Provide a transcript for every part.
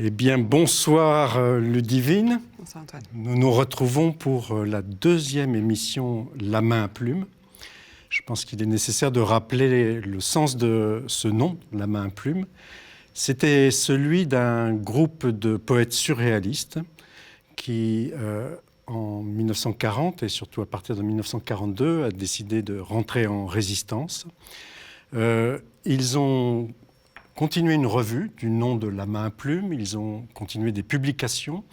Eh bien, bonsoir Ludivine. Bonsoir Antoine. Nous nous retrouvons pour la deuxième émission La main à plume. Je pense qu'il est nécessaire de rappeler le sens de ce nom, La main à plume. C'était celui d'un groupe de poètes surréalistes qui, en 1940 et surtout à partir de 1942, a décidé de rentrer en résistance. Ils ont continué une revue du nom de La main à plume. Ils ont continué des publications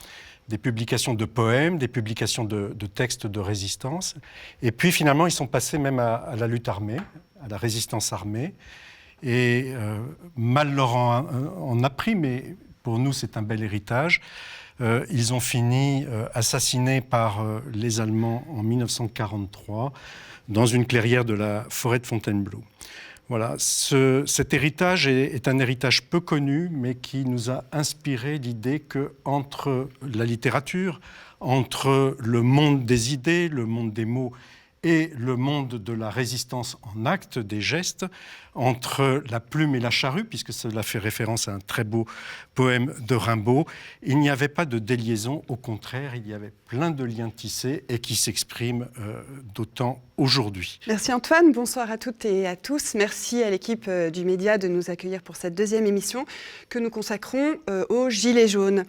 de poèmes, des publications de textes de résistance. Et puis finalement, ils sont passés même à la lutte armée, à la résistance armée. Et mal leur en a pris, mais pour nous, c'est un bel héritage. Ils ont fini assassinés par les Allemands en 1943 dans une clairière de la forêt de Fontainebleau. Voilà, cet héritage est un héritage peu connu, mais qui nous a inspiré l'idée qu'entre la littérature, entre le monde des idées, le monde des mots et le monde de la résistance en actes, des gestes, entre la plume et la charrue, puisque cela fait référence à un très beau poème de Rimbaud, il n'y avait pas de déliaison, au contraire, il y avait plein de liens tissés et qui s'expriment d'autant aujourd'hui. Merci Antoine, bonsoir à toutes et à tous. Merci à l'équipe du Média de nous accueillir pour cette deuxième émission que nous consacrons aux Gilets jaunes.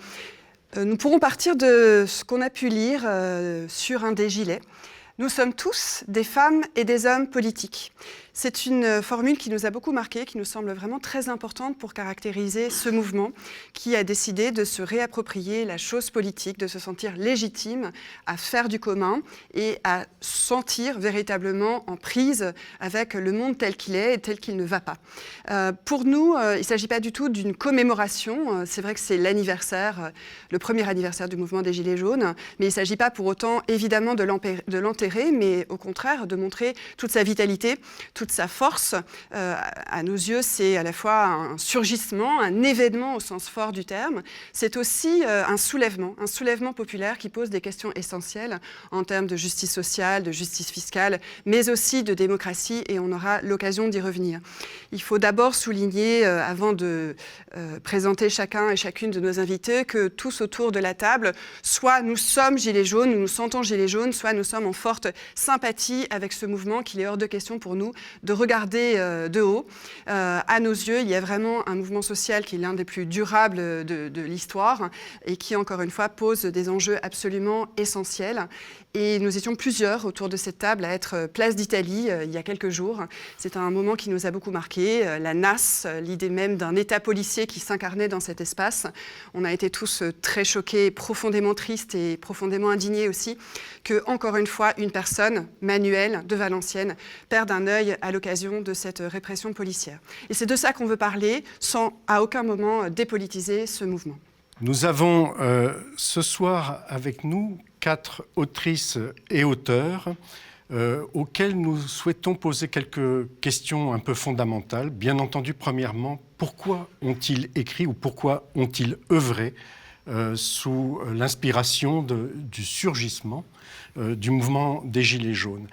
Nous pourrons partir de ce qu'on a pu lire sur un des gilets. Nous sommes tous des femmes et des hommes politiques. C'est une formule qui nous a beaucoup marqué, qui nous semble vraiment très importante pour caractériser ce mouvement qui a décidé de se réapproprier la chose politique, de se sentir légitime à faire du commun et à sentir véritablement en prise avec le monde tel qu'il est et tel qu'il ne va pas. Pour nous, il ne s'agit pas du tout d'une commémoration. C'est vrai que c'est l'anniversaire, le premier anniversaire du mouvement des Gilets jaunes, mais il ne s'agit pas pour autant évidemment de l'enterrer, mais au contraire de montrer toute sa vitalité, toute sa force. À nos yeux, c'est à la fois un surgissement, un événement au sens fort du terme. C'est aussi un soulèvement populaire qui pose des questions essentielles en termes de justice sociale, de justice fiscale, mais aussi de démocratie, et on aura l'occasion d'y revenir. Il faut d'abord souligner, avant de présenter chacun et chacune de nos invités, que tous autour de la table, soit nous sommes Gilets jaunes, nous nous sentons Gilets jaunes, soit nous sommes en forte sympathie avec ce mouvement qu'il est hors de question pour nous de regarder de haut. À nos yeux, il y a vraiment un mouvement social qui est l'un des plus durables de l'histoire et qui, encore une fois, pose des enjeux absolument essentiels. Et nous étions plusieurs autour de cette table à être place d'Italie il y a quelques jours. C'est un moment qui nous a beaucoup marqué. La NAS, l'idée même d'un État policier qui s'incarnait dans cet espace. On a été tous très choqués, profondément tristes et profondément indignés aussi que, encore une fois, une personne, Manuel de Valenciennes, perde un œil à l'occasion de cette répression policière. Et c'est de ça qu'on veut parler, sans à aucun moment dépolitiser ce mouvement. Nous avons ce soir avec nous 4 autrices et auteurs auxquels nous souhaitons poser quelques questions un peu fondamentales. Bien entendu, premièrement, pourquoi ont-ils écrit ou pourquoi ont-ils œuvré sous l'inspiration du surgissement du mouvement des Gilets jaunes ?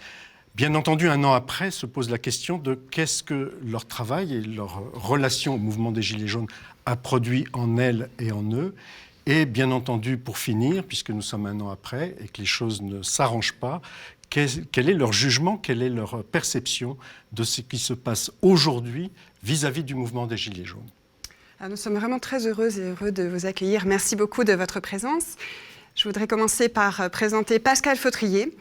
Bien entendu, un an après, se pose la question de qu'est-ce que leur travail et leur relation au mouvement des Gilets jaunes a produit en elles et en eux. Et bien entendu, pour finir, puisque nous sommes un an après et que les choses ne s'arrangent pas, quel est leur jugement, quelle est leur perception de ce qui se passe aujourd'hui vis-à-vis du mouvement des Gilets jaunes. Alors, nous sommes vraiment très heureuses et heureux de vous accueillir. Merci beaucoup de votre présence. Je voudrais commencer par présenter Pascal Fautrier,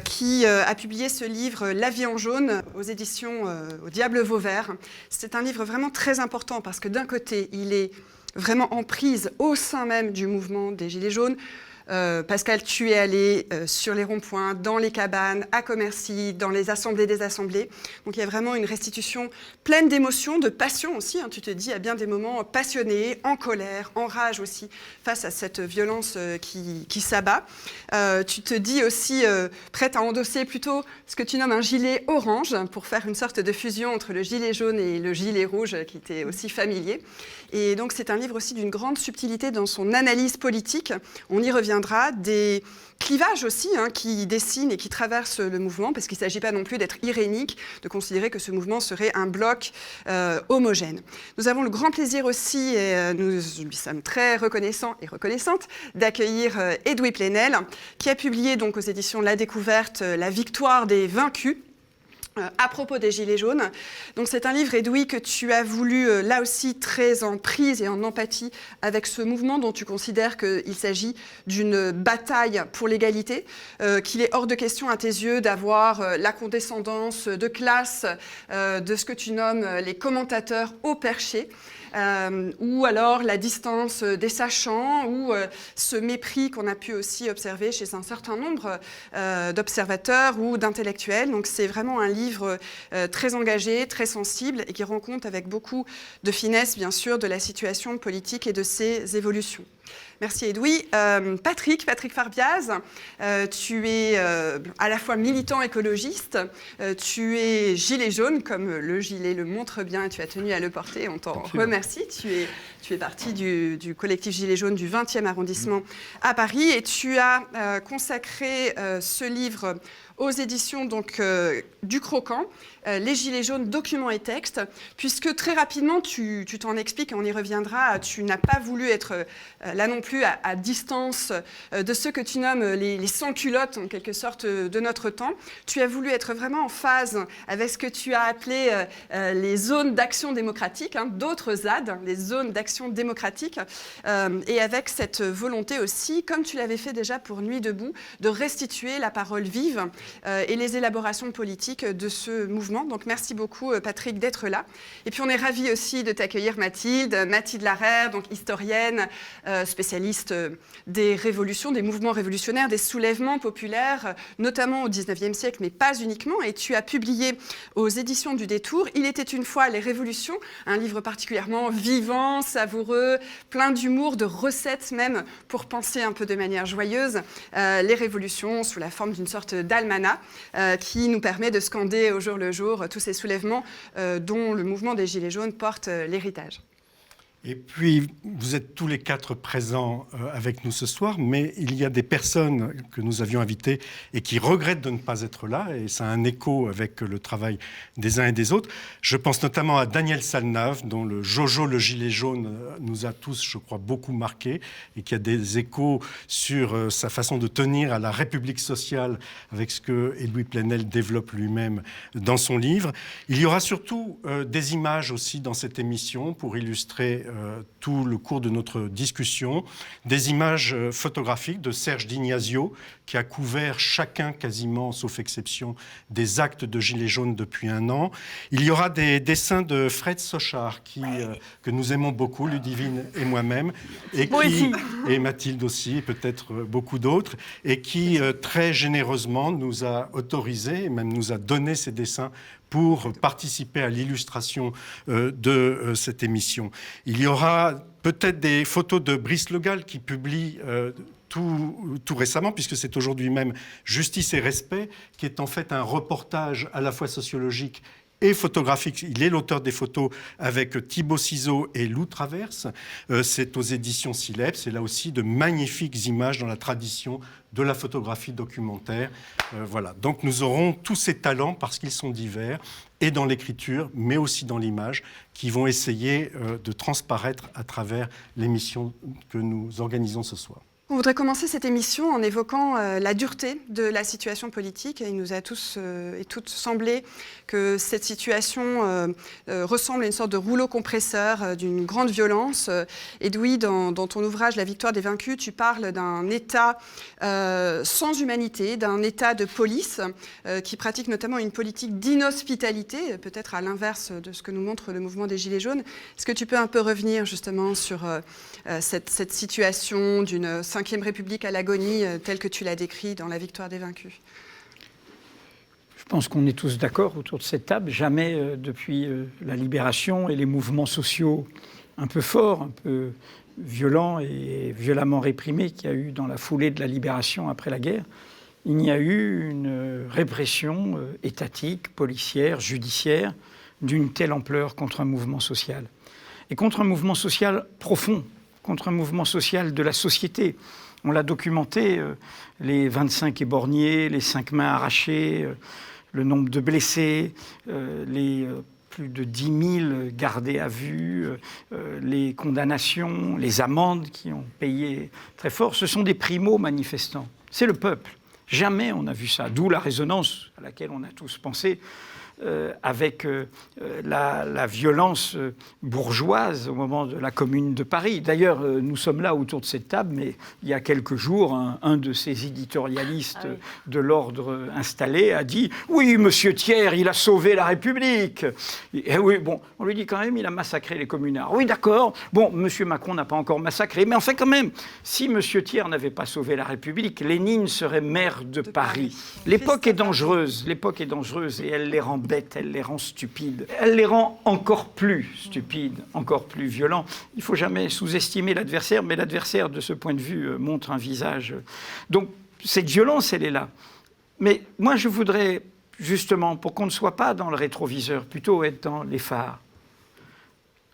qui a publié ce livre « La vie en jaune » aux éditions Au Diable Vauvert. C'est un livre vraiment très important parce que d'un côté, il est vraiment en prise au sein même du mouvement des Gilets jaunes. Pascal, tu es allé sur les ronds-points, dans les cabanes, à Commercy, dans les assemblées des assemblées. Donc il y a vraiment une restitution pleine d'émotions, de passion aussi. Tu te dis à bien des moments passionnés, en colère, en rage aussi, face à cette violence qui s'abat. Tu te dis aussi prête à endosser plutôt ce que tu nommes un gilet orange pour faire une sorte de fusion entre le gilet jaune et le gilet rouge qui t'est aussi familier. Et donc c'est un livre aussi d'une grande subtilité dans son analyse politique. On y revient reviendra, des clivages aussi qui dessinent et qui traversent le mouvement, parce qu'il ne s'agit pas non plus d'être irénique, de considérer que ce mouvement serait un bloc homogène. Nous avons le grand plaisir aussi, et nous lui sommes très reconnaissants et reconnaissantes, d'accueillir Edoui Plenel, qui a publié donc aux éditions La Découverte La victoire des vaincus, à propos des Gilets jaunes. Donc c'est un livre, Edoui, que tu as voulu, là aussi, très en prise et en empathie avec ce mouvement dont tu considères qu'il s'agit d'une bataille pour l'égalité, qu'il est hors de question à tes yeux d'avoir la condescendance de classe de ce que tu nommes les commentateurs haut perchés. Ou alors la distance des sachants, ou ce mépris qu'on a pu aussi observer chez un certain nombre d'observateurs ou d'intellectuels. Donc c'est vraiment un livre très engagé, très sensible, et qui rend compte avec beaucoup de finesse, bien sûr, de la situation politique et de ses évolutions. Merci Edoui. Patrick Farbiaz, tu es à la fois militant écologiste, tu es gilet jaune, comme le gilet le montre bien, et tu as tenu à le porter, on t'en remercie. Tu es partie du collectif Gilets jaunes du 20e arrondissement à Paris, et tu as consacré ce livre aux éditions donc, du Croquant, Les Gilets jaunes, documents et textes, puisque très rapidement, tu t'en expliques, et on y reviendra, tu n'as pas voulu être là non plus à distance de ceux que tu nommes les sans-culottes, en quelque sorte, de notre temps. Tu as voulu être vraiment en phase avec ce que tu as appelé les zones d'action démocratique, d'autres ZAD, les zones d'action démocratique, et avec cette volonté aussi, comme tu l'avais fait déjà pour Nuit debout, de restituer la parole vive et les élaborations politiques de ce mouvement. Donc merci beaucoup Patrick d'être là. Et puis on est ravis aussi de t'accueillir Mathilde Larère, donc historienne, spécialiste des révolutions, des mouvements révolutionnaires, des soulèvements populaires, notamment au XIXe siècle, mais pas uniquement. Et tu as publié aux éditions du Détour « Il était une fois les révolutions », un livre particulièrement vivant, savoureux, plein d'humour, de recettes même, pour penser un peu de manière joyeuse les révolutions sous la forme d'une sorte d'almanach qui nous permet de scander au jour le jour tous ces soulèvements dont le mouvement des Gilets jaunes porte l'héritage. Et puis, vous êtes tous les quatre présents avec nous ce soir, mais il y a des personnes que nous avions invitées et qui regrettent de ne pas être là, et ça a un écho avec le travail des uns et des autres. Je pense notamment à Daniel Salnave, dont le Jojo, le gilet jaune, nous a tous, je crois, beaucoup marqués, et qui a des échos sur sa façon de tenir à la République sociale, avec ce que Edoui Plenel développe lui-même dans son livre. Il y aura surtout des images aussi dans cette émission pour illustrer tout le cours de notre discussion, des images photographiques de Serge Dignazio, qui a couvert chacun, quasiment, sauf exception, des actes de Gilets jaunes depuis un an. Il y aura des dessins de Fred Sochard, que nous aimons beaucoup, Ludivine et moi-même, et Mathilde aussi, et peut-être beaucoup d'autres, et qui, très généreusement, nous a autorisé, et même nous a donné ces dessins pour participer à l'illustration de cette émission. Il y aura peut-être des photos de Brice Le Gall qui publie tout récemment, puisque c'est aujourd'hui même Justice et Respect, qui est en fait un reportage à la fois sociologique et photographique. Il est l'auteur des photos avec Thibaut Ciseaux et Lou Traverse. C'est aux éditions Silep. C'est là aussi de magnifiques images dans la tradition de la photographie documentaire. Voilà. Donc nous aurons tous ces talents, parce qu'ils sont divers, et dans l'écriture, mais aussi dans l'image, qui vont essayer de transparaître à travers l'émission que nous organisons ce soir. On voudrait commencer cette émission en évoquant la dureté de la situation politique. Il nous a tous et toutes semblé que cette situation ressemble à une sorte de rouleau compresseur d'une grande violence. Edoui, dans ton ouvrage « La victoire des vaincus », tu parles d'un État sans humanité, d'un État de police qui pratique notamment une politique d'inhospitalité, peut-être à l'inverse de ce que nous montre le mouvement des Gilets jaunes. Est-ce que tu peux un peu revenir justement sur cette situation d'une Ve République à l'agonie, telle que tu l'as décrit dans La victoire des vaincus? Je pense qu'on est tous d'accord autour de cette table. Jamais depuis la libération et les mouvements sociaux un peu forts, un peu violents et violemment réprimés qu'il y a eu dans la foulée de la libération après la guerre, il n'y a eu une répression étatique, policière, judiciaire d'une telle ampleur contre un mouvement social. Et contre un mouvement social profond, contre un mouvement social de la société. On l'a documenté, les 25 éborgnés, les 5 mains arrachées, le nombre de blessés, les plus de 10 000 gardés à vue, les condamnations, les amendes qui ont payé très fort. Ce sont des primo-manifestants. C'est le peuple. Jamais on n'a vu ça. D'où la résonance à laquelle on a tous pensé avec la violence bourgeoise au moment de la Commune de Paris. D'ailleurs, nous sommes là autour de cette table, mais il y a quelques jours, un de ces éditorialistes de l'ordre installé a dit « Oui, monsieur Thiers, il a sauvé la République !» Et oui, bon, on lui dit quand même, il a massacré les communards. Oui, d'accord. Bon, monsieur Macron n'a pas encore massacré, mais enfin quand même, si monsieur Thiers n'avait pas sauvé la République, Lénine serait maire de Paris. L'époque est dangereuse, et elle les rend bêtes, elle les rend stupides. Elle les rend encore plus stupides, encore plus violents. Il ne faut jamais sous-estimer l'adversaire, mais l'adversaire, de ce point de vue, montre un visage. Donc, cette violence, elle est là. Mais moi, je voudrais, justement, pour qu'on ne soit pas dans le rétroviseur, plutôt être dans les phares.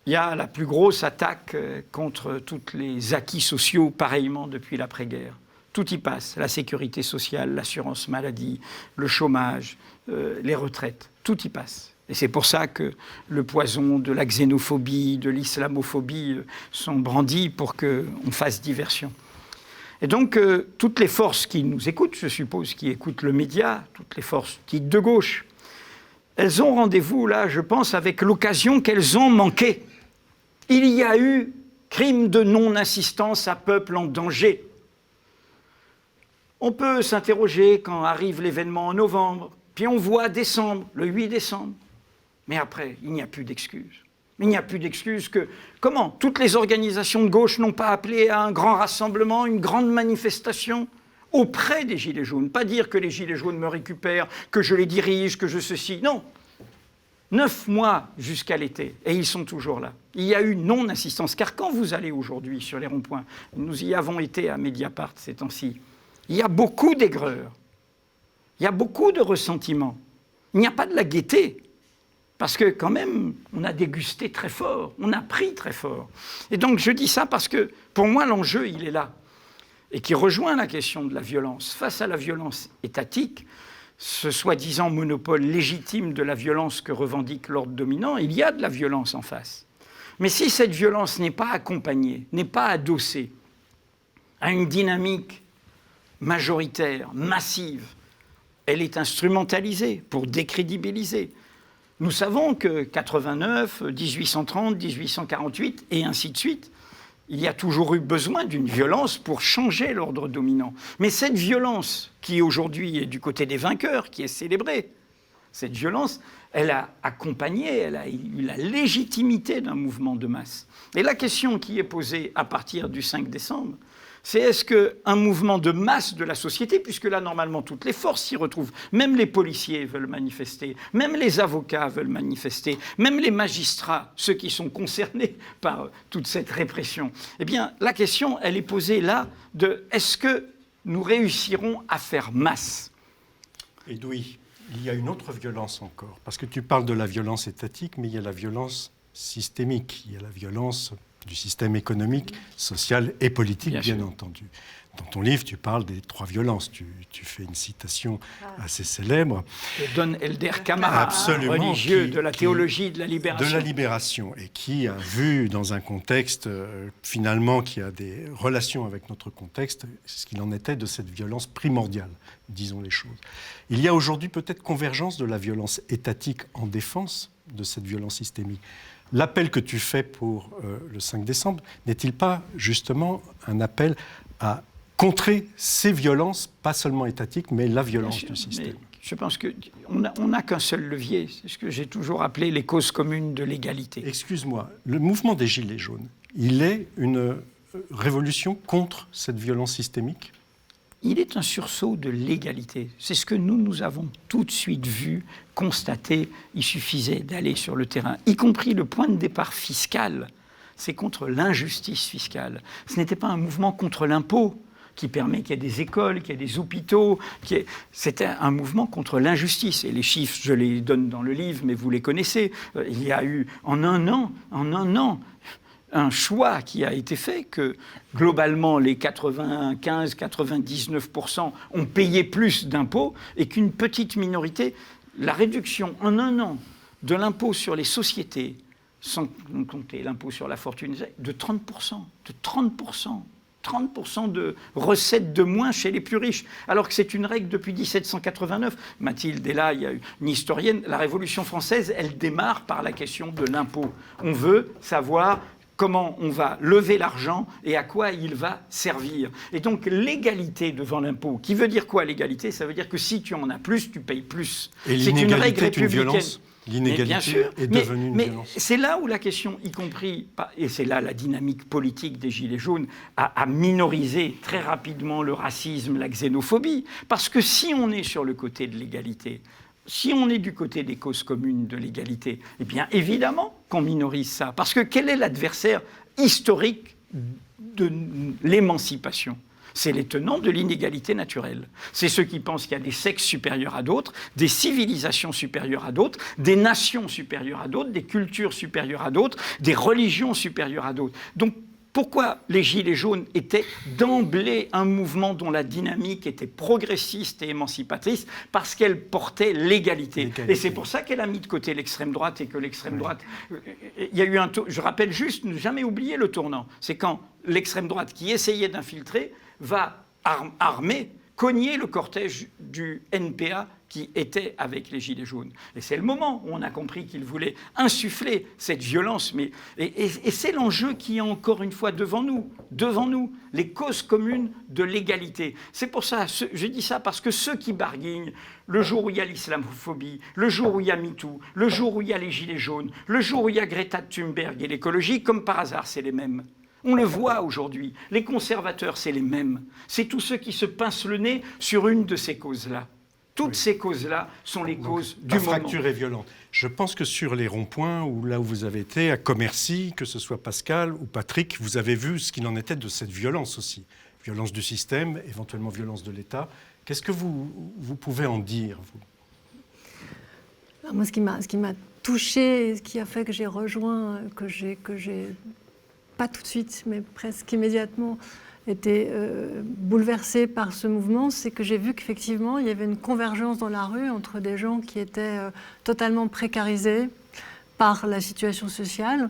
Il y a la plus grosse attaque contre tous les acquis sociaux, pareillement, depuis l'après-guerre. Tout y passe, la sécurité sociale, l'assurance maladie, le chômage, les retraites, tout y passe. Et c'est pour ça que le poison de la xénophobie, de l'islamophobie sont brandis pour qu'on fasse diversion. Et donc, toutes les forces qui nous écoutent, je suppose, qui écoutent le média, toutes les forces dites de gauche, elles ont rendez-vous, là, je pense, avec l'occasion qu'elles ont manquée. Il y a eu crime de non-assistance à peuple en danger. On peut s'interroger quand arrive l'événement en novembre, puis on voit décembre, le 8 décembre. Mais après, il n'y a plus d'excuses. Il n'y a plus d'excuses que... Comment ? Toutes les organisations de gauche n'ont pas appelé à un grand rassemblement, une grande manifestation auprès des Gilets jaunes. Pas dire que les Gilets jaunes me récupèrent, que je les dirige, que je ceci. Non. 9 mois jusqu'à l'été, et ils sont toujours là. Il y a eu non-assistance. Car quand vous allez aujourd'hui sur les ronds-points, nous y avons été à Mediapart ces temps-ci, il y a beaucoup d'aigreur, il y a beaucoup de ressentiment. Il n'y a pas de la gaieté, parce que quand même, on a dégusté très fort, on a pris très fort. Et donc je dis ça parce que, pour moi, l'enjeu, il est là, et qui rejoint la question de la violence. Face à la violence étatique, ce soi-disant monopole légitime de la violence que revendique l'ordre dominant, il y a de la violence en face. Mais si cette violence n'est pas accompagnée, n'est pas adossée à une dynamique majoritaire, massive, elle est instrumentalisée pour décrédibiliser. Nous savons que 89, 1830, 1848 et ainsi de suite, il y a toujours eu besoin d'une violence pour changer l'ordre dominant. Mais cette violence qui aujourd'hui est du côté des vainqueurs, qui est célébrée, cette violence, elle a accompagné, elle a eu la légitimité d'un mouvement de masse. Et la question qui est posée à partir du 5 décembre, c'est est-ce qu'un mouvement de masse de la société, puisque là, normalement, toutes les forces s'y retrouvent, même les policiers veulent manifester, même les avocats veulent manifester, même les magistrats, ceux qui sont concernés par toute cette répression, eh bien, la question, elle est posée là de est-ce que nous réussirons à faire masse ? Edoui, il y a une autre violence encore, parce que tu parles de la violence étatique, mais il y a la violence systémique, il y a la violence du système économique, social et politique, bien entendu. Dans ton livre, tu parles des 3 violences. Tu fais une citation assez célèbre. De Don Helder Camara, religieux de la théologie de la libération. De la libération, et qui a vu dans un contexte, finalement, qui a des relations avec notre contexte, ce qu'il en était de cette violence primordiale, disons les choses. Il y a aujourd'hui peut-être convergence de la violence étatique en défense de cette violence systémique. L'appel que tu fais pour le 5 décembre, n'est-il pas justement un appel à contrer ces violences, pas seulement étatiques, mais la violence du système ? Je pense qu'on n'a qu'un seul levier, c'est ce que j'ai toujours appelé les causes communes de l'égalité. Excuse-moi, le mouvement des Gilets jaunes, il est une révolution contre cette violence systémique ? Il est un sursaut de l'égalité. C'est ce que nous avons tout de suite vu, constaté. Il suffisait d'aller sur le terrain, y compris le point de départ fiscal. C'est contre l'injustice fiscale. Ce n'était pas un mouvement contre l'impôt qui permet qu'il y ait des écoles, qu'il y ait des hôpitaux. C'était un mouvement contre l'injustice. Et les chiffres, je les donne dans le livre, mais vous les connaissez. Il y a eu en un an, un choix qui a été fait, que globalement les 95-99% ont payé plus d'impôts et qu'une petite minorité, la réduction en un an de l'impôt sur les sociétés, sans compter l'impôt sur la fortune, de 30%, de 30%. 30% de recettes de moins chez les plus riches, alors que c'est une règle depuis 1789. Mathilde est là, il y a une historienne. La Révolution française, elle démarre par la question de l'impôt. On veut savoir comment on va lever l'argent et à quoi il va servir. Et donc l'égalité devant l'impôt, qui veut dire quoi l'égalité? Ça veut dire que si tu en as plus, tu payes plus. Et l'inégalité est une violence. L'inégalité est devenue une violence. C'est là où la question, y compris, et c'est là la dynamique politique des Gilets jaunes, a minorisé très rapidement le racisme, la xénophobie. Parce que si on est sur le côté de l'égalité, si on est du côté des causes communes de l'égalité, eh bien évidemment qu'on minorise ça. Parce que quel est l'adversaire historique de l'émancipation? C'est les tenants de l'inégalité naturelle. C'est ceux qui pensent qu'il y a des sexes supérieurs à d'autres, des civilisations supérieures à d'autres, des nations supérieures à d'autres, des cultures supérieures à d'autres, des religions supérieures à d'autres. Donc, pourquoi les Gilets jaunes étaient d'emblée un mouvement dont la dynamique était progressiste et émancipatrice? Parce qu'elle portait l'égalité. Et c'est pour ça qu'elle a mis de côté l'extrême droite et que l'extrême droite... Il y a eu je rappelle juste, ne jamais oublier le tournant. C'est quand l'extrême droite qui essayait d'infiltrer va armer, cogner le cortège du NPA qui était avec les Gilets jaunes. Et c'est le moment où on a compris qu'il voulait insuffler cette violence. Et c'est l'enjeu qui est encore une fois devant nous, les causes communes de l'égalité. C'est pour ça, je dis ça parce que ceux qui barguignent, le jour où il y a l'islamophobie, le jour où il y a MeToo, le jour où il y a les Gilets jaunes, le jour où il y a Greta Thunberg et l'écologie, comme par hasard, c'est les mêmes. On le voit aujourd'hui. Les conservateurs, c'est les mêmes. C'est tous ceux qui se pincent le nez sur une de ces causes-là. Toutes ces causes-là sont les causes du moment. La fracture est violente. Je pense que sur les ronds-points, ou là où vous avez été, à Commercy, que ce soit Pascal ou Patrick, vous avez vu ce qu'il en était de cette violence aussi. Violence du système, éventuellement violence de l'État. Qu'est-ce que vous pouvez en dire, vous? Alors moi, ce qui m'a touchée, ce qui a fait que j'ai rejoint, que j'ai pas tout de suite, mais presque immédiatement, été bouleversée par ce mouvement, c'est que j'ai vu qu'effectivement, il y avait une convergence dans la rue entre des gens qui étaient totalement précarisés par la situation sociale,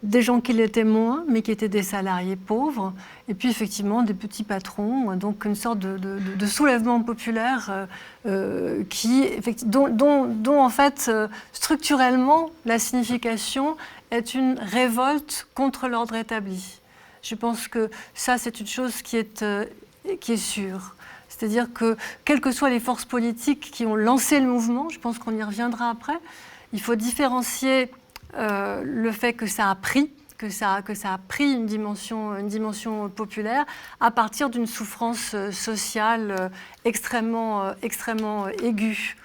des gens qui l'étaient moins, mais qui étaient des salariés pauvres, et puis effectivement des petits patrons, donc une sorte de soulèvement populaire dont en fait, structurellement, la signification est une révolte contre l'ordre établi. Je pense que ça, c'est une chose qui est sûre. C'est-à-dire que, quelles que soient les forces politiques qui ont lancé le mouvement, je pense qu'on y reviendra après, il faut différencier le fait que ça a pris, que ça a pris une dimension populaire à partir d'une souffrance sociale extrêmement aiguë.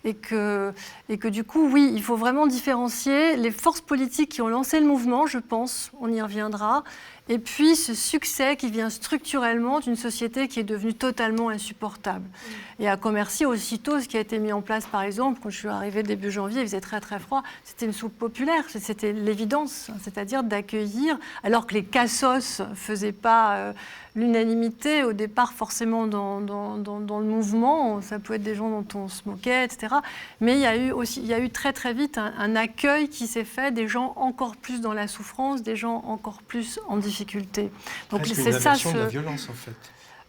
Et que du coup, oui, il faut vraiment différencier les forces politiques qui ont lancé le mouvement, je pense, on y reviendra, et puis ce succès qui vient structurellement d'une société qui est devenue totalement insupportable. Et à Commercy, aussitôt, ce qui a été mis en place, par exemple, quand je suis arrivée début janvier, il faisait très très froid, c'était une soupe populaire, c'était l'évidence, c'est-à-dire d'accueillir, alors que les cassos ne faisaient pas l'unanimité au départ forcément dans le mouvement, ça pouvait être des gens dont on se moquait, etc. Mais il y a eu très très vite un accueil qui s'est fait, des gens encore plus dans la souffrance, des gens encore plus en difficulté. Donc c'est ça, de la violence en fait.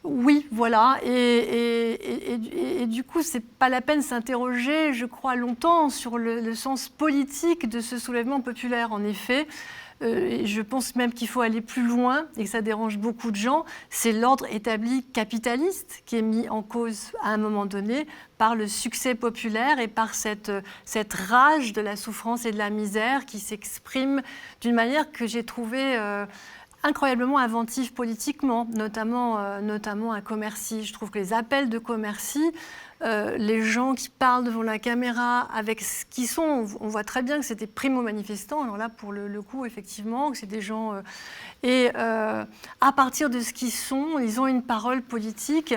Oui, voilà. Et du coup, c'est pas la peine de s'interroger, je crois, longtemps sur le sens politique de ce soulèvement populaire. En effet, je pense même qu'il faut aller plus loin et que ça dérange beaucoup de gens. C'est l'ordre établi capitaliste qui est mis en cause à un moment donné par le succès populaire et par cette rage de la souffrance et de la misère qui s'exprime d'une manière que j'ai trouvée incroyablement inventive politiquement, notamment à Commercy. Je trouve que les appels de Commercy, les gens qui parlent devant la caméra avec ce qu'ils sont, on voit très bien que c'est des primo-manifestants, alors là pour le coup effectivement, que c'est des gens... à partir de ce qu'ils sont, ils ont une parole politique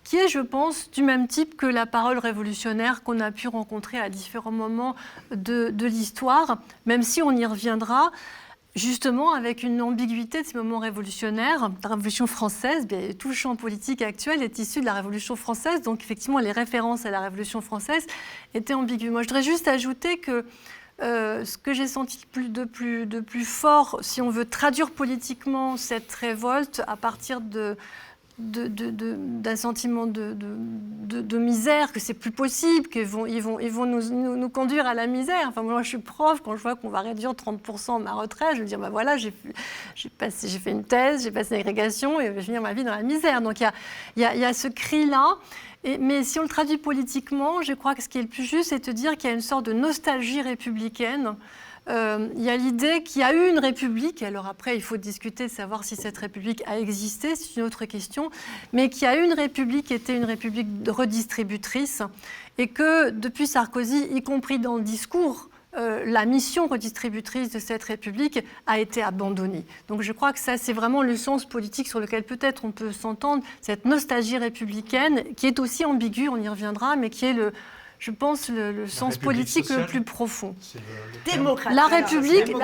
qui est, je pense, du même type que la parole révolutionnaire qu'on a pu rencontrer à différents moments de l'histoire, même si on y reviendra. justement avec une ambiguïté de ces moments révolutionnaires. La Révolution française, bien, tout le champ politique actuel est issu de la Révolution française, donc effectivement les références à la Révolution française étaient ambiguës. Moi je voudrais juste ajouter que ce que j'ai senti de plus fort, si on veut traduire politiquement cette révolte à partir d'un sentiment de misère, que c'est plus possible, qu'ils vont nous conduire à la misère. Enfin, moi, je suis prof, quand je vois qu'on va réduire 30% ma retraite, je me dis, bah voilà, j'ai fait une thèse, j'ai passé l'agrégation et je vais finir ma vie dans la misère. Donc, il y a ce cri-là. Mais si on le traduit politiquement, je crois que ce qui est le plus juste, c'est de dire qu'il y a une sorte de nostalgie républicaine. Il y a l'idée qu'il y a eu une république, alors après il faut discuter de savoir si cette république a existé, c'est une autre question, mais qu'il y a eu une république qui était une république redistributrice et que depuis Sarkozy, y compris dans le discours, la mission redistributrice de cette République a été abandonnée. Donc je crois que ça, c'est vraiment le sens politique sur lequel peut-être on peut s'entendre, cette nostalgie républicaine, qui est aussi ambiguë, on y reviendra, mais qui est, je pense, le sens politique sociale, le plus profond. Démocratique. La République,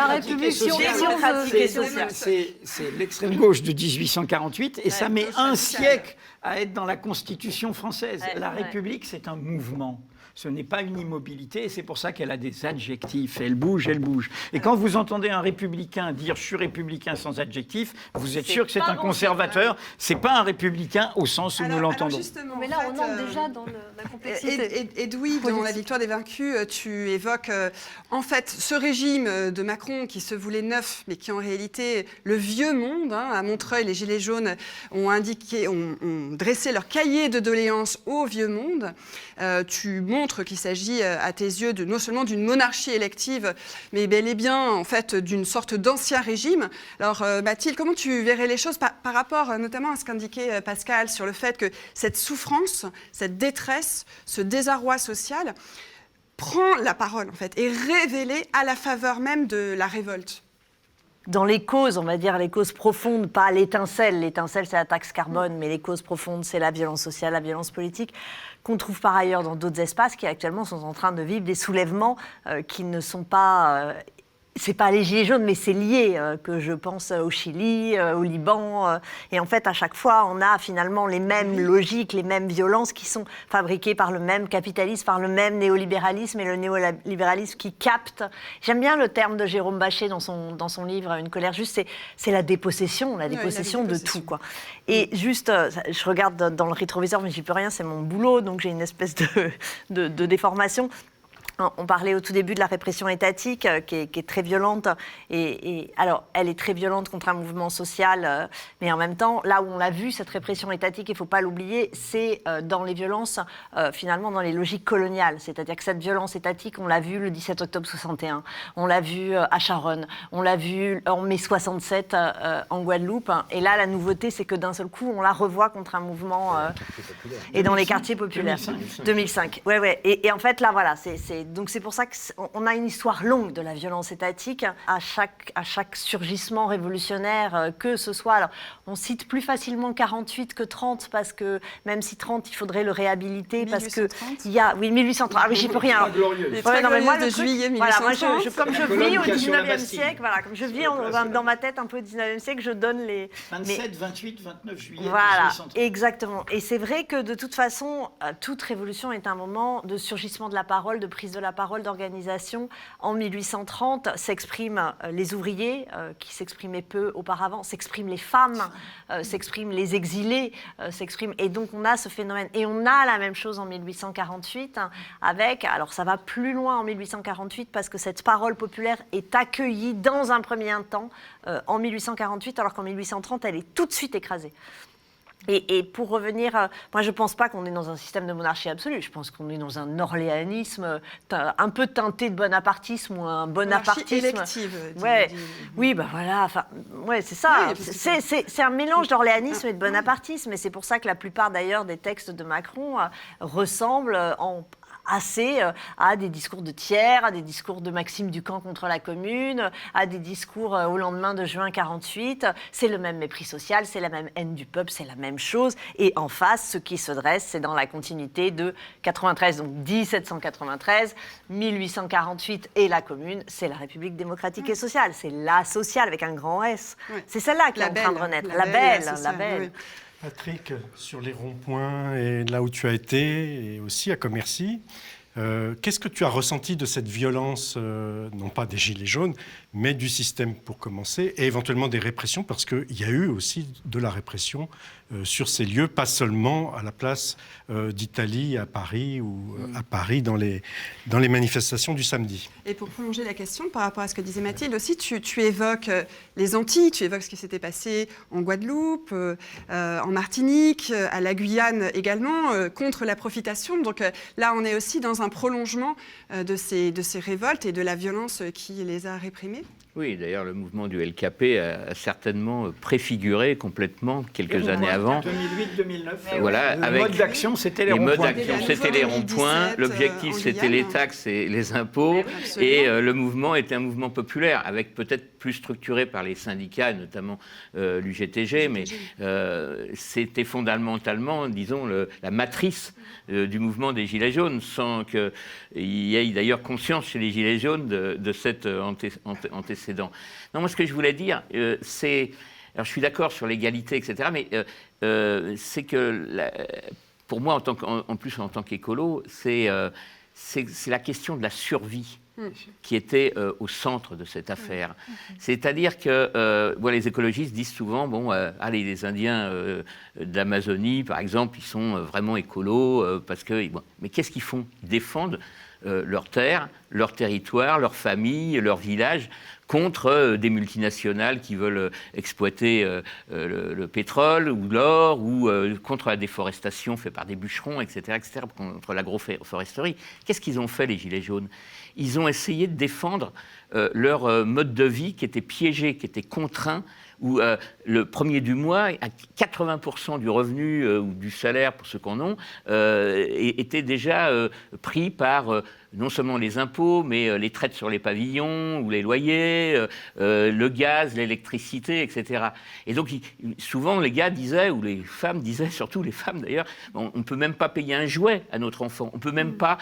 c'est l'extrême gauche de 1848, et ça met un siècle à être dans la Constitution française. La République, c'est un mouvement. Ce n'est pas une immobilité, et c'est pour ça qu'elle a des adjectifs. Elle bouge, elle bouge. Et quand vous entendez un républicain dire « je suis républicain » sans adjectif, vous êtes sûr que c'est un conservateur. C'est pas un républicain au sens où nous l'entendons. Mais là, on entre déjà dans la complexité. Edoui, dans La victoire des vaincus, tu évoques en fait ce régime de Macron qui se voulait neuf, mais qui en réalité, le vieux monde, à Montreuil, les Gilets jaunes ont dressé leur cahier de doléances au vieux monde. Tu montres qu'il s'agit à tes yeux non seulement d'une monarchie élective, mais bel et bien en fait d'une sorte d'ancien régime. Alors Mathilde, comment tu verrais les choses par rapport notamment à ce qu'indiquait Pascal sur le fait que cette souffrance, cette détresse, ce désarroi social prend la parole en fait, est révélée à la faveur même de la révolte? Dans les causes, on va dire les causes profondes, pas l'étincelle. L'étincelle, c'est la taxe carbone, mais les causes profondes, c'est la violence sociale, la violence politique, qu'on trouve par ailleurs dans d'autres espaces qui actuellement sont en train de vivre des soulèvements qui ne sont pas... c'est pas les Gilets jaunes, mais c'est lié, que je pense au Chili, au Liban. Et en fait, à chaque fois, on a finalement les mêmes logiques, les mêmes violences qui sont fabriquées par le même capitalisme, par le même néolibéralisme, et le néolibéralisme qui capte. J'aime bien le terme de Jérôme Bachet dans son livre Une colère juste, c'est la dépossession de tout, quoi. Et juste, je regarde dans le rétroviseur, mais j'y peux rien, c'est mon boulot, donc j'ai une espèce de déformation. On parlait au tout début de la répression étatique qui est très violente. Et alors, elle est très violente contre un mouvement social, mais en même temps, là où on l'a vu, cette répression étatique, il ne faut pas l'oublier, c'est dans les violences, finalement, dans les logiques coloniales. C'est-à-dire que cette violence étatique, on l'a vu le 17 octobre 61, on l'a vu à Charonne, on l'a vu en mai 67 en Guadeloupe. Et là, la nouveauté, c'est que d'un seul coup, on la revoit contre un mouvement et dans les quartiers populaires. 2005. Ouais. Et en fait, là, voilà, donc c'est pour ça qu'on a une histoire longue de la violence étatique à chaque surgissement révolutionnaire, que ce soit... Alors, on cite plus facilement 48 que 30, parce que même si 30, il faudrait le réhabiliter, 1830. Parce que il y a... Oui, 1830. Ah oui, j'y peux rien. Les très glorieuses de juillet 1830. Voilà, moi, comme je vis au 19e siècle, voilà, comme je vis dans ma tête un peu au 19e siècle, je donne les... 27, 28, 29 juillet voilà, 1830. Exactement. Et c'est vrai que de toute façon, toute révolution est un moment de surgissement de la parole, de prise de la parole, d'organisation. En 1830 s'expriment les ouvriers, qui s'exprimaient peu auparavant, s'expriment les femmes, s'expriment les exilés, s'expriment... Et donc on a ce phénomène. Et on a la même chose en 1848 avec... Alors ça va plus loin en 1848 parce que cette parole populaire est accueillie dans un premier temps en 1848, alors qu'en 1830 elle est tout de suite écrasée. Et pour revenir, moi je ne pense pas qu'on est dans un système de monarchie absolue, je pense qu'on est dans un orléanisme un peu teinté de bonapartisme ou un bonapartisme. Monarchie élective. Oui, ben voilà, c'est ça. Oui, c'est un mélange d'orléanisme et de bonapartisme, et c'est pour ça que la plupart d'ailleurs des textes de Macron ressemblent assez à des discours de Thiers, à des discours de Maxime Ducamp contre la Commune, à des discours au lendemain de juin 48. C'est le même mépris social, c'est la même haine du peuple, c'est la même chose. Et en face, ce qui se dresse, c'est dans la continuité de 93, donc 1793, 1848 et la Commune, c'est la République démocratique et sociale. C'est la sociale avec un grand S. C'est celle-là qui est en train de renaître. La belle. Patrick, sur les ronds-points et là où tu as été, et aussi à Commercy, qu'est-ce que tu as ressenti de cette violence, non pas des Gilets jaunes, mais du système pour commencer, et éventuellement des répressions, parce qu'il y a eu aussi de la répression sur ces lieux, pas seulement à la place d'Italie à Paris ou à Paris dans les manifestations du samedi. Et pour prolonger la question, par rapport à ce que disait Mathilde aussi, tu évoques les Antilles, tu évoques ce qui s'était passé en Guadeloupe, en Martinique, à la Guyane également, contre la profitation. Donc là, on est aussi dans un prolongement de ces révoltes et de la violence qui les a réprimées. Oui, d'ailleurs, le mouvement du LKP a certainement préfiguré complètement quelques années avant. 2008-2009. Voilà, le mode d'action, c'était les modes ronds-points. d'action, c'était les ronds-points. L'objectif, c'était les taxes et les impôts. Et le mouvement était un mouvement populaire, avec peut-être plus structuré par les syndicats, notamment l'UGTG, mais c'était fondamentalement, disons, la matrice du mouvement des Gilets jaunes, sans qu'il y ait d'ailleurs conscience chez les Gilets jaunes de cet antécédent. Non, moi, ce que je voulais dire, c'est... Alors, je suis d'accord sur l'égalité, etc., mais c'est que, pour moi, en plus en tant qu'écolo, c'est la question de la survie qui était au centre de cette affaire. C'est-à-dire que les écologistes disent souvent, allez, les Indiens de l'Amazonie, par exemple, ils sont vraiment écolos, parce que... mais qu'est-ce qu'ils font? Ils défendent leur terre, leur territoire, leur famille, leur village, contre des multinationales qui veulent exploiter le pétrole ou l'or, ou contre la déforestation faite par des bûcherons, etc., contre l'agroforesterie. Qu'est-ce qu'ils ont fait, les Gilets jaunes? Ils ont essayé de défendre leur mode de vie qui était piégé, qui était contraint, où le premier du mois, à 80% du revenu ou du salaire, pour ceux qui en ont, était déjà pris par non seulement les impôts, mais les traites sur les pavillons ou les loyers, le gaz, l'électricité, etc. Et donc, souvent, les gars disaient, ou les femmes disaient, surtout les femmes d'ailleurs, on ne peut même pas payer un jouet à notre enfant, on ne peut même pas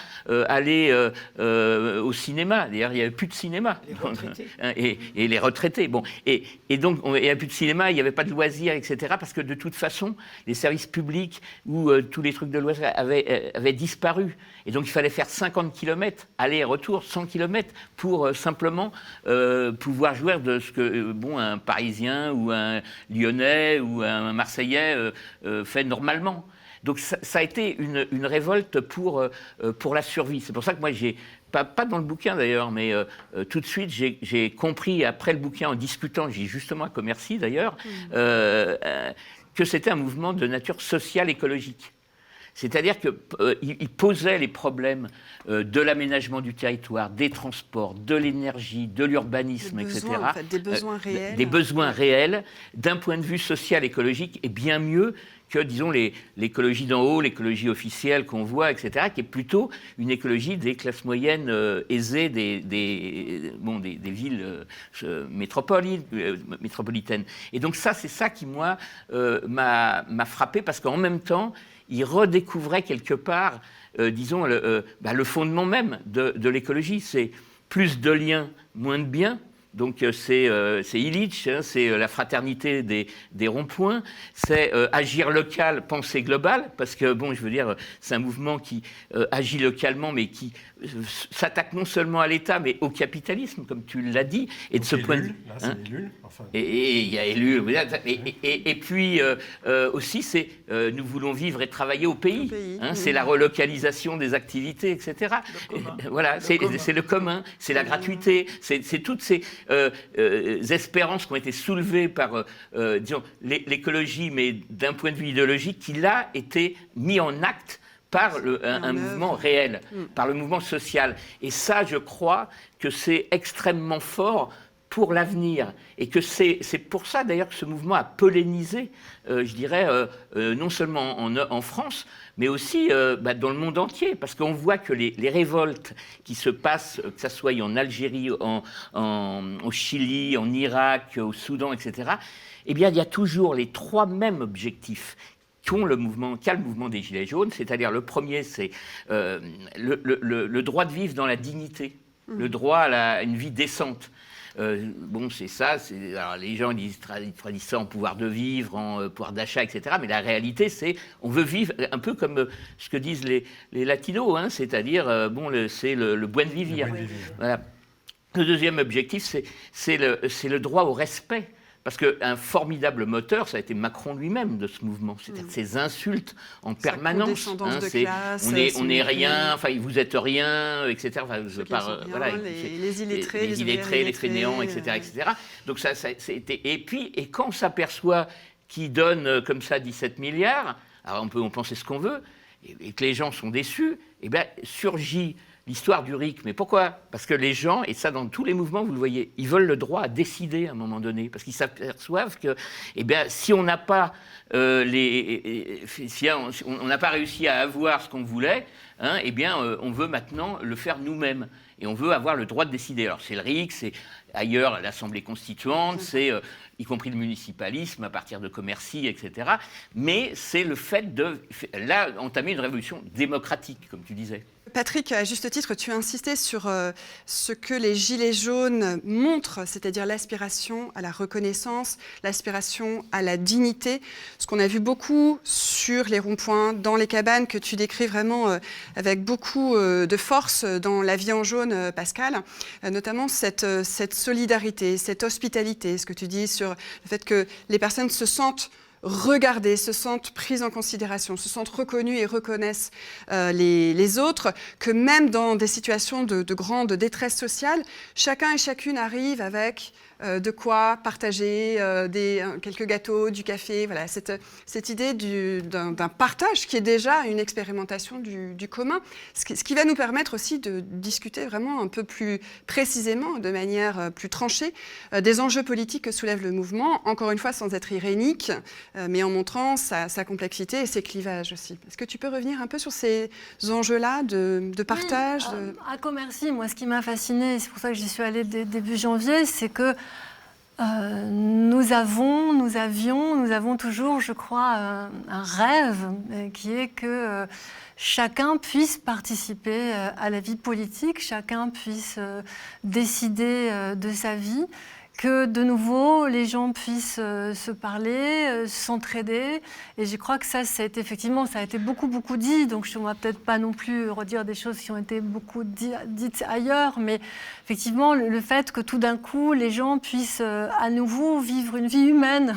aller au cinéma. D'ailleurs, il n'y avait plus de cinéma. Les retraités. Et les retraités. Bon. Et donc, il n'y avait plus de cinéma, il n'y avait pas de loisirs, etc. Parce que de toute façon, les services publics ou tous les trucs de loisirs avaient disparu. Et donc, il fallait faire 50 km, aller et retour, 100 km, pour simplement pouvoir jouir de ce que un Parisien ou un Lyonnais ou un Marseillais fait normalement. Donc, ça a été une révolte pour la survie. C'est pour ça que moi, pas dans le bouquin d'ailleurs, mais tout de suite, j'ai compris, après le bouquin, en discutant, j'ai justement à Commercy d'ailleurs, que c'était un mouvement de nature sociale écologique. C'est-à-dire qu'il posait les problèmes de l'aménagement du territoire, des transports, de l'énergie, de l'urbanisme, etc. En fait, des besoins réels. Des besoins réels, d'un point de vue social, écologique, et bien mieux que, disons, l'écologie d'en haut, l'écologie officielle qu'on voit, etc., qui est plutôt une écologie des classes moyennes aisées des villes métropolitaines. Et donc c'est ça qui, moi, m'a frappé, parce qu'en même temps, il redécouvrait quelque part, disons, le fondement même de l'écologie. C'est plus de liens, moins de biens. Donc c'est Illich, c'est la fraternité des ronds-points, c'est agir local, penser global, parce que, je veux dire, c'est un mouvement qui agit localement, mais qui s'attaque non seulement à l'État, mais au capitalisme, comme tu l'as dit. Et de ce point de vue... c'est Ellul. Enfin... Et il y a Ellul. Et puis aussi, c'est nous voulons vivre et travailler au pays. C'est la relocalisation des activités, etc. Voilà, c'est le commun, c'est la gratuité, c'est toutes ces espérances qui ont été soulevées par, disons, l'écologie, mais d'un point de vue idéologique, qui là été mis en acte par un mouvement réel, par le mouvement social. Et ça, je crois que c'est extrêmement fort pour l'avenir, et que c'est pour ça d'ailleurs que ce mouvement a pollinisé, je dirais, non seulement en France, mais aussi dans le monde entier, parce qu'on voit que les révoltes qui se passent, que ce soit en Algérie, au Chili, en Irak, au Soudan, etc., eh bien, il y a toujours les 3 mêmes objectifs qu'a le mouvement des Gilets jaunes, c'est-à-dire le premier, c'est le droit de vivre dans la dignité, le droit à une vie décente. C'est ça. Alors les gens disent ça en pouvoir de vivre, en pouvoir d'achat, etc. Mais la réalité, c'est on veut vivre un peu comme ce que disent les latinos, hein, c'est-à-dire c'est le buen vivir. Voilà. Le deuxième objectif, c'est le droit au respect. Parce qu'un formidable moteur, ça a été Macron lui-même de ce mouvement. C'est-à-dire ces insultes en permanence. On n'est rien, enfin, vous êtes rien, etc. Enfin, les illettrés, les fainéants, etc., etc. Donc ça c'était. Et quand on s'aperçoit qu'ils donnent comme ça 17 milliards, alors on peut en penser ce qu'on veut, et que les gens sont déçus, et bien surgit l'histoire du RIC. Mais pourquoi ? Parce que les gens, et ça dans tous les mouvements, vous le voyez, ils veulent le droit à décider à un moment donné, parce qu'ils s'aperçoivent que, si on n'a pas on n'a pas réussi à avoir ce qu'on voulait, on veut maintenant le faire nous-mêmes. Et on veut avoir le droit de décider. Alors c'est le RIC, c'est ailleurs l'Assemblée constituante, c'est y compris le municipalisme à partir de Commercy, etc. Mais c'est le fait d'entamer une révolution démocratique, comme tu disais. Patrick, à juste titre, tu as insisté sur ce que les Gilets jaunes montrent, c'est-à-dire l'aspiration à la reconnaissance, l'aspiration à la dignité. Ce qu'on a vu beaucoup sur les ronds-points, dans les cabanes, que tu décris vraiment avec beaucoup de force dans La vie en jaune, Pascal, notamment cette solidarité, cette hospitalité, ce que tu dis sur le fait que les personnes se sentent regardées, se sentent prises en considération, se sentent reconnues et reconnaissent les autres, que même dans des situations de grande détresse sociale, chacun et chacune arrive avec de quoi partager quelques gâteaux, du café, voilà, cette idée d'un partage qui est déjà une expérimentation du commun, ce qui va nous permettre aussi de discuter vraiment un peu plus précisément, de manière plus tranchée, des enjeux politiques que soulève le mouvement, encore une fois sans être irénique, mais en montrant sa complexité et ses clivages aussi. Est-ce que tu peux revenir un peu sur ces enjeux-là de partage À Commercy, moi, ce qui m'a fascinée, c'est pour ça que j'y suis allée début janvier, c'est que nous avons toujours, je crois, un rêve qui est que chacun puisse participer à la vie politique, chacun puisse décider de sa vie, que de nouveau les gens puissent se parler, s'entraider. Et je crois que ça a été beaucoup dit, donc je ne vais peut-être pas non plus redire des choses qui ont été beaucoup dites ailleurs, mais effectivement le fait que tout d'un coup les gens puissent à nouveau vivre une vie humaine,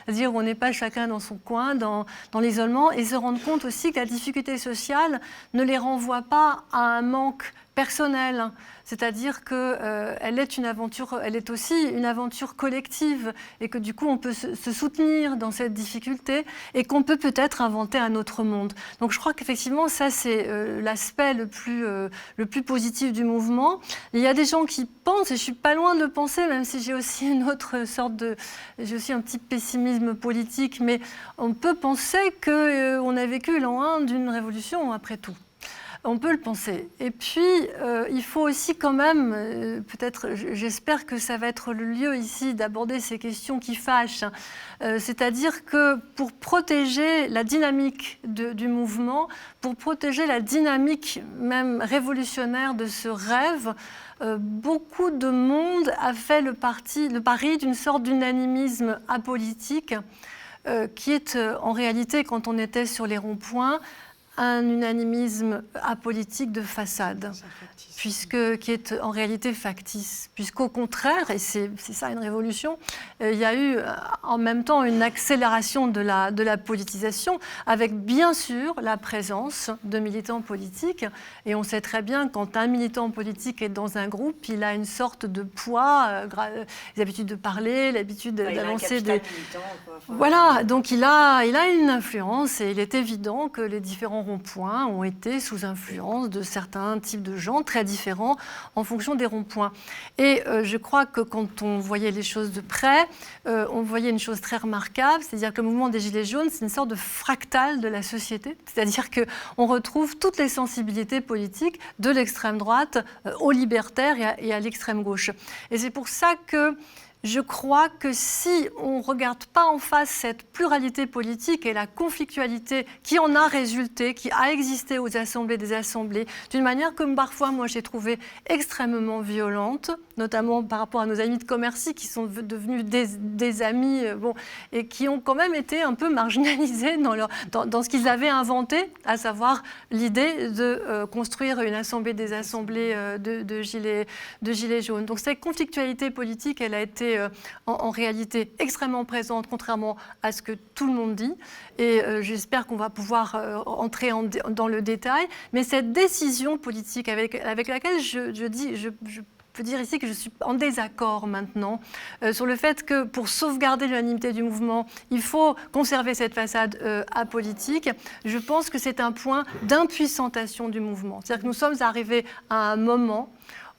c'est-à-dire on n'est pas chacun dans son coin, dans l'isolement, et se rendre compte aussi que la difficulté sociale ne les renvoie pas à un manque personnelle, c'est-à-dire qu'elle est aussi une aventure collective et que du coup on peut se soutenir dans cette difficulté et qu'on peut peut-être inventer un autre monde. Donc je crois qu'effectivement ça c'est l'aspect le plus positif du mouvement. Il y a des gens qui pensent, et je suis pas loin de le penser, même si j'ai aussi j'ai aussi un petit pessimisme politique, mais on peut penser qu'on a vécu l'an 1 d'une révolution après tout. On peut le penser. Et puis, il faut aussi quand même, peut-être, j'espère que ça va être le lieu ici d'aborder ces questions qui fâchent. C'est-à-dire que pour protéger la dynamique du mouvement, pour protéger la dynamique même révolutionnaire de ce rêve, beaucoup de monde a fait le pari d'une sorte d'unanimisme apolitique qui est en réalité, quand on était sur les ronds-points, un unanimisme apolitique de façade, qui est en réalité factice. Puisqu'au contraire, et c'est ça une révolution, il y a eu en même temps une accélération de la politisation, avec bien sûr la présence de militants politiques. Et on sait très bien quand un militant politique est dans un groupe, il a une sorte de poids, l'habitude de parler, l'habitude d'avancer des... Voilà, donc il a une influence et il est évident que les différents différents ronds-points ont été sous influence de certains types de gens très différents en fonction des ronds-points. Et je crois que quand on voyait les choses de près, on voyait une chose très remarquable, c'est-à-dire que le mouvement des Gilets jaunes, c'est une sorte de fractal de la société, c'est-à-dire qu'on retrouve toutes les sensibilités politiques de l'extrême droite aux libertaires et à l'extrême gauche. Et c'est pour ça que je crois que si on ne regarde pas en face cette pluralité politique et la conflictualité qui en a résulté, qui a existé aux assemblées des assemblées, d'une manière que parfois, moi, j'ai trouvé extrêmement violente, notamment par rapport à nos amis de Commercy qui sont devenus des amis et qui ont quand même été un peu marginalisés dans ce qu'ils avaient inventé, à savoir l'idée de construire une assemblée des assemblées de gilets jaunes. Donc cette conflictualité politique, elle a été en réalité extrêmement présente, contrairement à ce que tout le monde dit. Et j'espère qu'on va pouvoir entrer dans le détail. Mais cette décision politique avec laquelle je peux dire ici que je suis en désaccord maintenant sur le fait que pour sauvegarder l'unanimité du mouvement, il faut conserver cette façade apolitique. Je pense que c'est un point d'impuissantation du mouvement. C'est-à-dire que nous sommes arrivés à un moment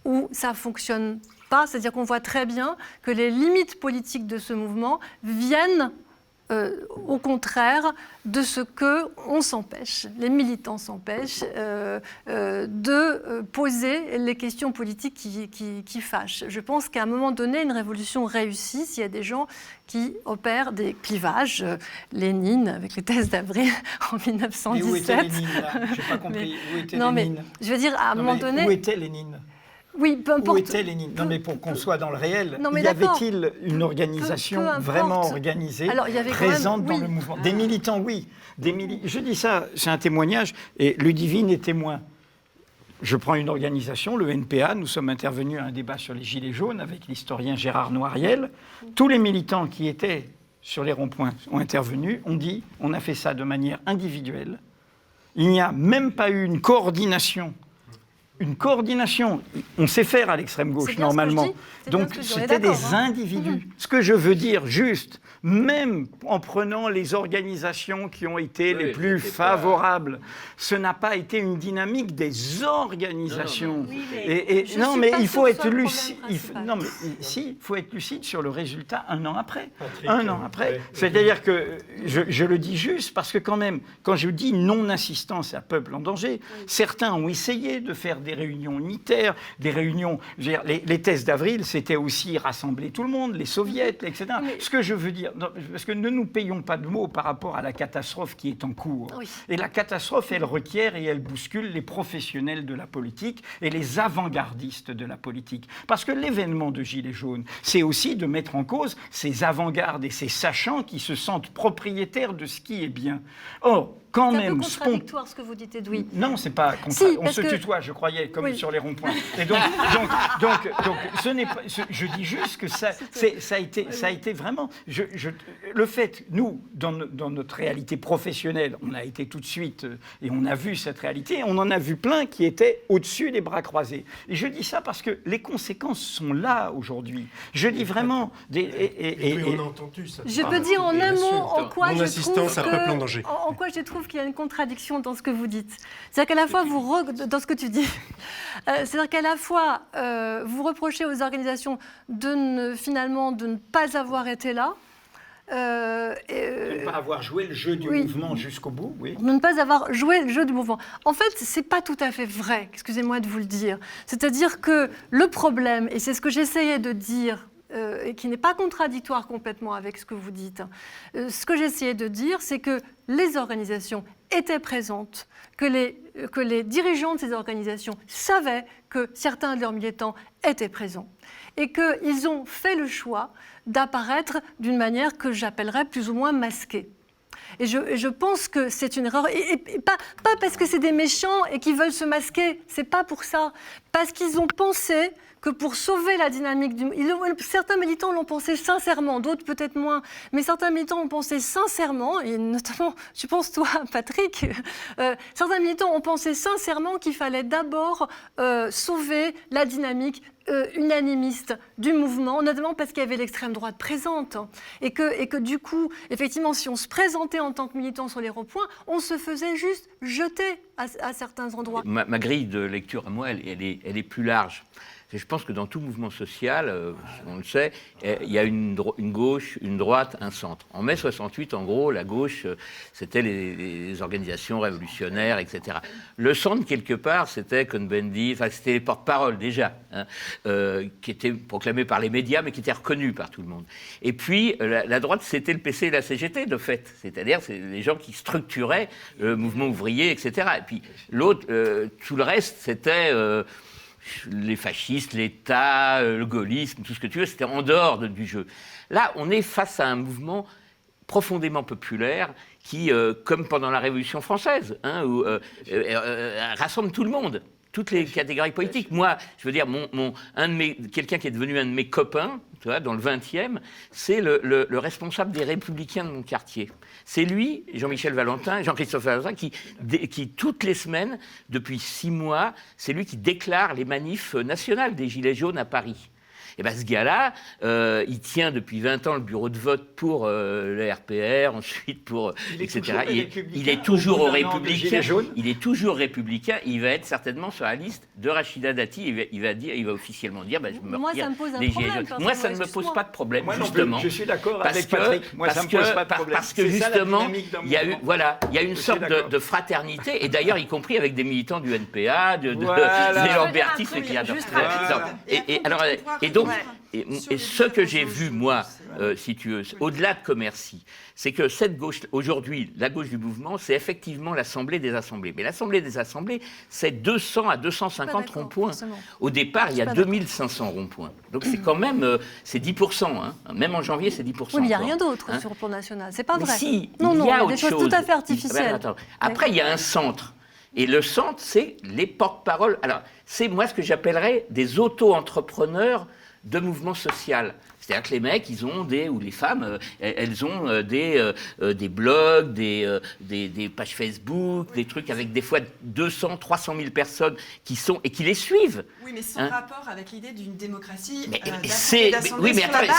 où ça ne fonctionne pas, c'est-à-dire qu'on voit très bien que les limites politiques de ce mouvement viennent au contraire de ce qu'on s'empêche, les militants s'empêchent de poser les questions politiques qui fâchent. Je pense qu'à un moment donné, une révolution réussit s'il y a des gens qui opèrent des clivages. Lénine, avec les thèses d'Avril en 1917. Mais où était Lénine, là ? Je n'ai pas compris. Où était non, Lénine ? Mais, je veux dire, à un moment donné... Où était Lénine ? Oui, peu importe. Où était Lénine ? Non, mais pour qu'on soit dans le réel, y avait-il une organisation vraiment organisée, présente dans le mouvement ? Des militants, oui. Je dis ça, c'est un témoignage, et Ludivine est témoin. Je prends une organisation, le NPA, nous sommes intervenus à un débat sur les Gilets jaunes avec l'historien Gérard Noiriel. Tous les militants qui étaient sur les ronds-points ont intervenu, ont dit, on a fait ça de manière individuelle. Il n'y a même pas eu une coordination. Une coordination, on sait faire à l'extrême gauche normalement. Donc c'était des individus. Ce que je veux dire juste, même en prenant les organisations qui ont été les plus favorables, ce n'a pas été une dynamique des organisations. Non, mais il faut être lucide. Il faut être lucide sur le résultat un an après. Un an après. C'est-à-dire que je le dis juste parce que quand même, quand je dis non-assistance à peuple en danger, certains ont essayé de faire des réunions unitaires, des réunions... Les thèses d'Avril, c'était aussi rassembler tout le monde, les soviets, etc. Ce que je veux dire, parce que ne nous payons pas de mots par rapport à la catastrophe qui est en cours. Oui. Et la catastrophe, elle requiert et elle bouscule les professionnels de la politique et les avant-gardistes de la politique. Parce que l'événement de Gilets jaunes, c'est aussi de mettre en cause ces avant-gardes et ces sachants qui se sentent propriétaires de ce qui est bien. Or, quand même... C'est un peu contradictoire ce que vous dites, Edoui. Non, c'est pas contradictoire. On se tutoie, je croyais, comme sur les ronds-points. Et donc, ce n'est pas... Je dis juste que ça a été vraiment... le fait, nous, dans notre réalité professionnelle, on a été tout de suite, et on a vu cette réalité, et on en a vu plein qui étaient au-dessus des bras croisés. Et je dis ça parce que les conséquences sont là aujourd'hui. Je dis vraiment... on a entendu ça. Je peux dire en un mot en quoi je trouve qu'il y a une contradiction dans ce que vous dites. C'est-à-dire qu'à la fois, dans ce que tu dis, c'est-à-dire qu'à la fois, vous reprochez aux organisations de ne pas avoir été là, de ne pas avoir joué le jeu du mouvement jusqu'au bout, oui. De ne pas avoir joué le jeu du mouvement. En fait, ce n'est pas tout à fait vrai, excusez-moi de vous le dire. C'est-à-dire que le problème, et c'est ce que j'essayais de dire, et qui n'est pas contradictoire complètement avec ce que vous dites. Ce que j'essayais de dire, c'est que les organisations étaient présentes, que les dirigeants de ces organisations savaient que certains de leurs militants étaient présents et qu'ils ont fait le choix d'apparaître d'une manière que j'appellerais plus ou moins masquée. Et je pense que c'est une erreur, et pas parce que c'est des méchants et qu'ils veulent se masquer, c'est pas pour ça, parce qu'ils ont pensé que pour sauver la dynamique certains militants l'ont pensé sincèrement, d'autres peut-être moins, mais certains militants ont pensé sincèrement, et notamment, je pense toi, Patrick, certains militants ont pensé sincèrement qu'il fallait d'abord sauver la dynamique unanimiste du mouvement, notamment parce qu'il y avait l'extrême droite présente. Et que du coup, effectivement, si on se présentait en tant que militant sur les ronds-points, on se faisait juste jeter à certains endroits. Ma grille de lecture à moi, elle est plus large. Je pense que dans tout mouvement social, on le sait, il y a une gauche, une droite, un centre. En mai 68, en gros, la gauche, c'était les organisations révolutionnaires, etc. Le centre, quelque part, c'était Cohn-Bendit, enfin, c'était les porte-paroles déjà, hein, qui étaient proclamés par les médias, mais qui étaient reconnus par tout le monde. Et puis, la droite, c'était le PC et la CGT, de fait. C'est-à-dire, c'est les gens qui structuraient le mouvement ouvrier, etc. Et puis, l'autre, tout le reste, c'était... les fascistes, l'État, le gaullisme, tout ce que tu veux, c'était en dehors du jeu. Là, on est face à un mouvement profondément populaire qui, comme pendant la Révolution française, hein, rassemble tout le monde, toutes les catégories politiques. Moi, je veux dire, quelqu'un qui est devenu un de mes copains, tu vois, dans le 20e, c'est le responsable des Républicains de mon quartier. C'est lui, Jean-Michel Valentin, Jean-Christophe Valentin, qui toutes les semaines, depuis 6 mois, c'est lui qui déclare les manifs nationales des Gilets jaunes à Paris. Et bien ce gars-là, il tient depuis 20 ans le bureau de vote pour le RPR, ensuite pour... etc. Il est toujours au Républicain. Il est toujours républicain. Il va être certainement sur la liste de Rachida Dati. Il va officiellement dire je me retire des Gilets jaunes. Moi, ça ne me pose pas de problème, justement. Je suis d'accord avec Patrick. Moi, ça ne me pose pas de problème. Parce que justement, il y a une sorte de fraternité, et d'ailleurs, y compris avec des militants du NPA, des lambertistes qui adorent. Et donc, et ce que j'ai vu, moi, si tu veux, au-delà de Commercy, c'est que cette gauche, aujourd'hui, la gauche du mouvement, c'est effectivement l'Assemblée des Assemblées. Mais l'Assemblée des Assemblées, c'est 200 à 250 ronds-points. Au départ, il y a 2500 ronds-points. Donc c'est quand même, c'est 10%. Hein. Même en janvier, c'est 10%. Oui, mais il n'y a rien d'autre sur le plan national. C'est pas vrai. Si, non, il y a des autre choses chose. Tout à fait artificielles. Après, il y a un centre. Et le centre, c'est les porte-paroles. Alors, c'est moi ce que j'appellerais des auto-entrepreneurs de mouvement social. C'est-à-dire que les mecs, ils ont ou les femmes, elles ont des blogs, des pages Facebook, des trucs avec des fois 200, 300 000 personnes qui les suivent. Oui, mais sans rapport avec l'idée d'une démocratie c'est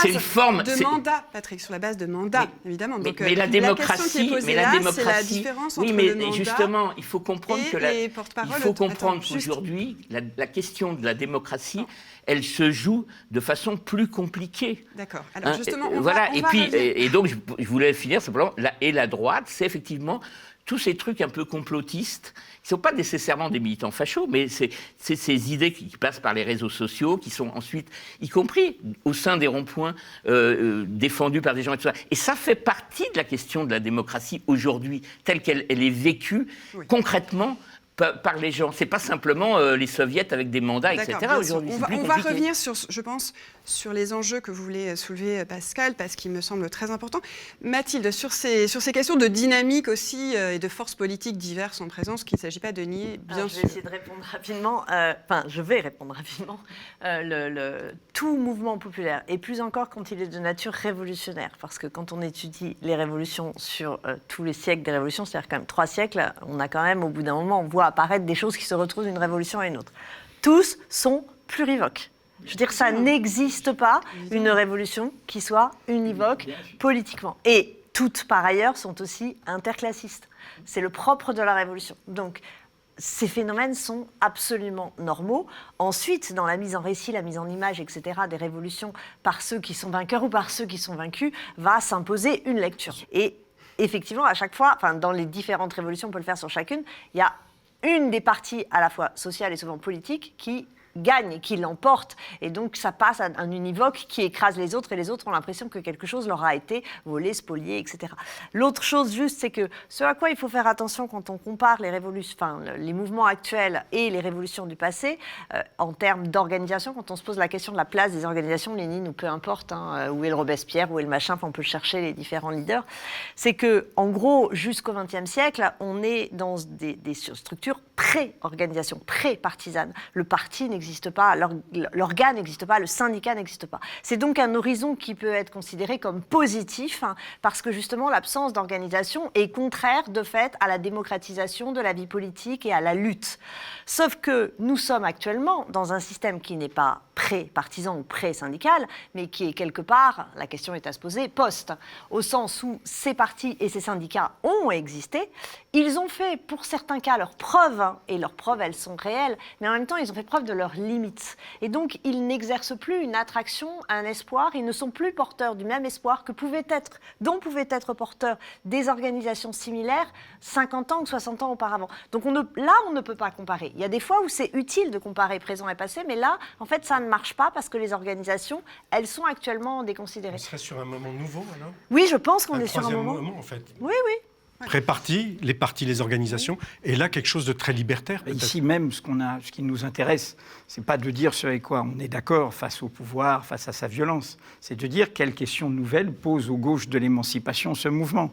une forme de mandat, Patrick, sur la base de mandat, évidemment. Donc, mais la démocratie, c'est la différence entre le mandat justement, il faut comprendre que qu'aujourd'hui, la question de la démocratie, elle se joue de façon plus compliquée. D'accord. Alors justement, et donc je voulais finir simplement. La droite, c'est effectivement tous ces trucs un peu complotistes, qui ne sont pas nécessairement des militants fachos, mais c'est ces idées qui passent par les réseaux sociaux, qui sont ensuite, y compris au sein des ronds-points, défendus par des gens et tout ça. Et ça fait partie de la question de la démocratie aujourd'hui, telle qu'elle est vécue concrètement par les gens. C'est pas simplement les soviets avec des mandats, etc. Aujourd'hui. On va revenir je pense, sur les enjeux que vous voulez soulever, Pascal, parce qu'il me semble très important. Mathilde, sur ces questions de dynamique aussi et de forces politiques diverses en présence, qu'il ne s'agit pas de nier, bien sûr. Je vais essayer de répondre rapidement. Je vais répondre rapidement. Tout mouvement populaire, et plus encore quand il est de nature révolutionnaire, parce que quand on étudie les révolutions sur tous les siècles des révolutions, c'est-à-dire quand même 3 siècles, on a quand même, au bout d'un moment, on voit apparaître des choses qui se retrouvent d'une révolution à une autre. Tous sont plurivoques. Je veux dire, ça n'existe pas une révolution qui soit univoque politiquement. Et toutes, par ailleurs, sont aussi interclassistes. C'est le propre de la révolution. Donc, ces phénomènes sont absolument normaux. Ensuite, dans la mise en récit, la mise en image, etc., des révolutions par ceux qui sont vainqueurs ou par ceux qui sont vaincus, va s'imposer une lecture. Et effectivement, à chaque fois, dans les différentes révolutions, on peut le faire sur chacune, il y a une des parties à la fois sociales et souvent politiques qui gagne, qui l'emporte. Et donc, ça passe à un univoque qui écrase les autres et les autres ont l'impression que quelque chose leur a été volé, spolié, etc. L'autre chose, juste, c'est que ce à quoi il faut faire attention quand on compare les mouvements actuels et les révolutions du passé, en termes d'organisation, quand on se pose la question de la place des organisations, Lénine ou peu importe, où est le Robespierre, où est le machin, on peut chercher les différents leaders, c'est que, en gros, jusqu'au XXe siècle, on est dans des structures pré-organisation, pré-partisanes. Le parti n'existe n'existe pas, l'organe n'existe pas, le syndicat n'existe pas. C'est donc un horizon qui peut être considéré comme positif, hein, parce que justement l'absence d'organisation est contraire de fait à la démocratisation de la vie politique et à la lutte. Sauf que nous sommes actuellement dans un système qui n'est pas pré-partisan ou pré-syndical, mais qui est quelque part, la question est à se poser, post, au sens où ces partis et ces syndicats ont existé, ils ont fait pour certains cas leurs preuves, hein, et leurs preuves elles sont réelles, mais en même temps ils ont fait preuve de leurs limites. Et donc ils n'exercent plus une attraction, un espoir, ils ne sont plus porteurs du même espoir dont pouvaient être porteurs des organisations similaires 50 ans ou 60 ans auparavant. Donc là on ne peut pas comparer. Il y a des fois où c'est utile de comparer présent et passé, mais là en fait ça ne marche pas parce que les organisations, elles sont actuellement déconsidérées. On serait sur un moment nouveau alors ? Oui, je pense qu'on est sur un troisième moment. en fait. Oui. Pré-parti, les partis, les organisations, et là quelque chose de très libertaire. Ici même, ce qui nous intéresse, c'est pas de dire ce avec quoi on est d'accord face au pouvoir, face à sa violence, c'est de dire quelles questions nouvelles pose aux gauches de l'émancipation ce mouvement.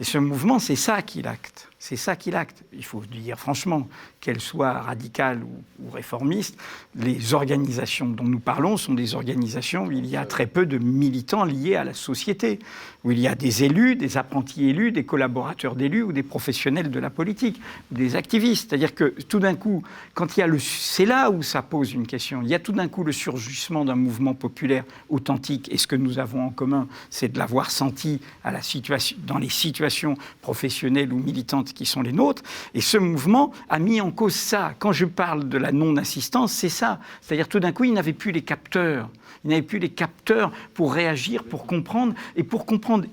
Et ce mouvement, c'est ça qu'il acte. C'est ça qu'il acte. Il faut dire franchement, qu'elles soient radicales ou réformistes, les organisations dont nous parlons sont des organisations où il y a très peu de militants liés à la société, où il y a des élus, des apprentis élus, des collaborateurs d'élus ou des professionnels de la politique, des activistes. C'est-à-dire que tout d'un coup, quand il y a c'est là où ça pose une question. Il y a tout d'un coup le surgissement d'un mouvement populaire authentique. Et ce que nous avons en commun, c'est de l'avoir senti dans les situations professionnelles ou militantes qui sont les nôtres. Et ce mouvement a mis en cause ça. Quand je parle de la non-assistance, c'est ça. C'est-à-dire tout d'un coup, il n'avait plus les capteurs. Il n'avait plus les capteurs pour réagir, pour comprendre.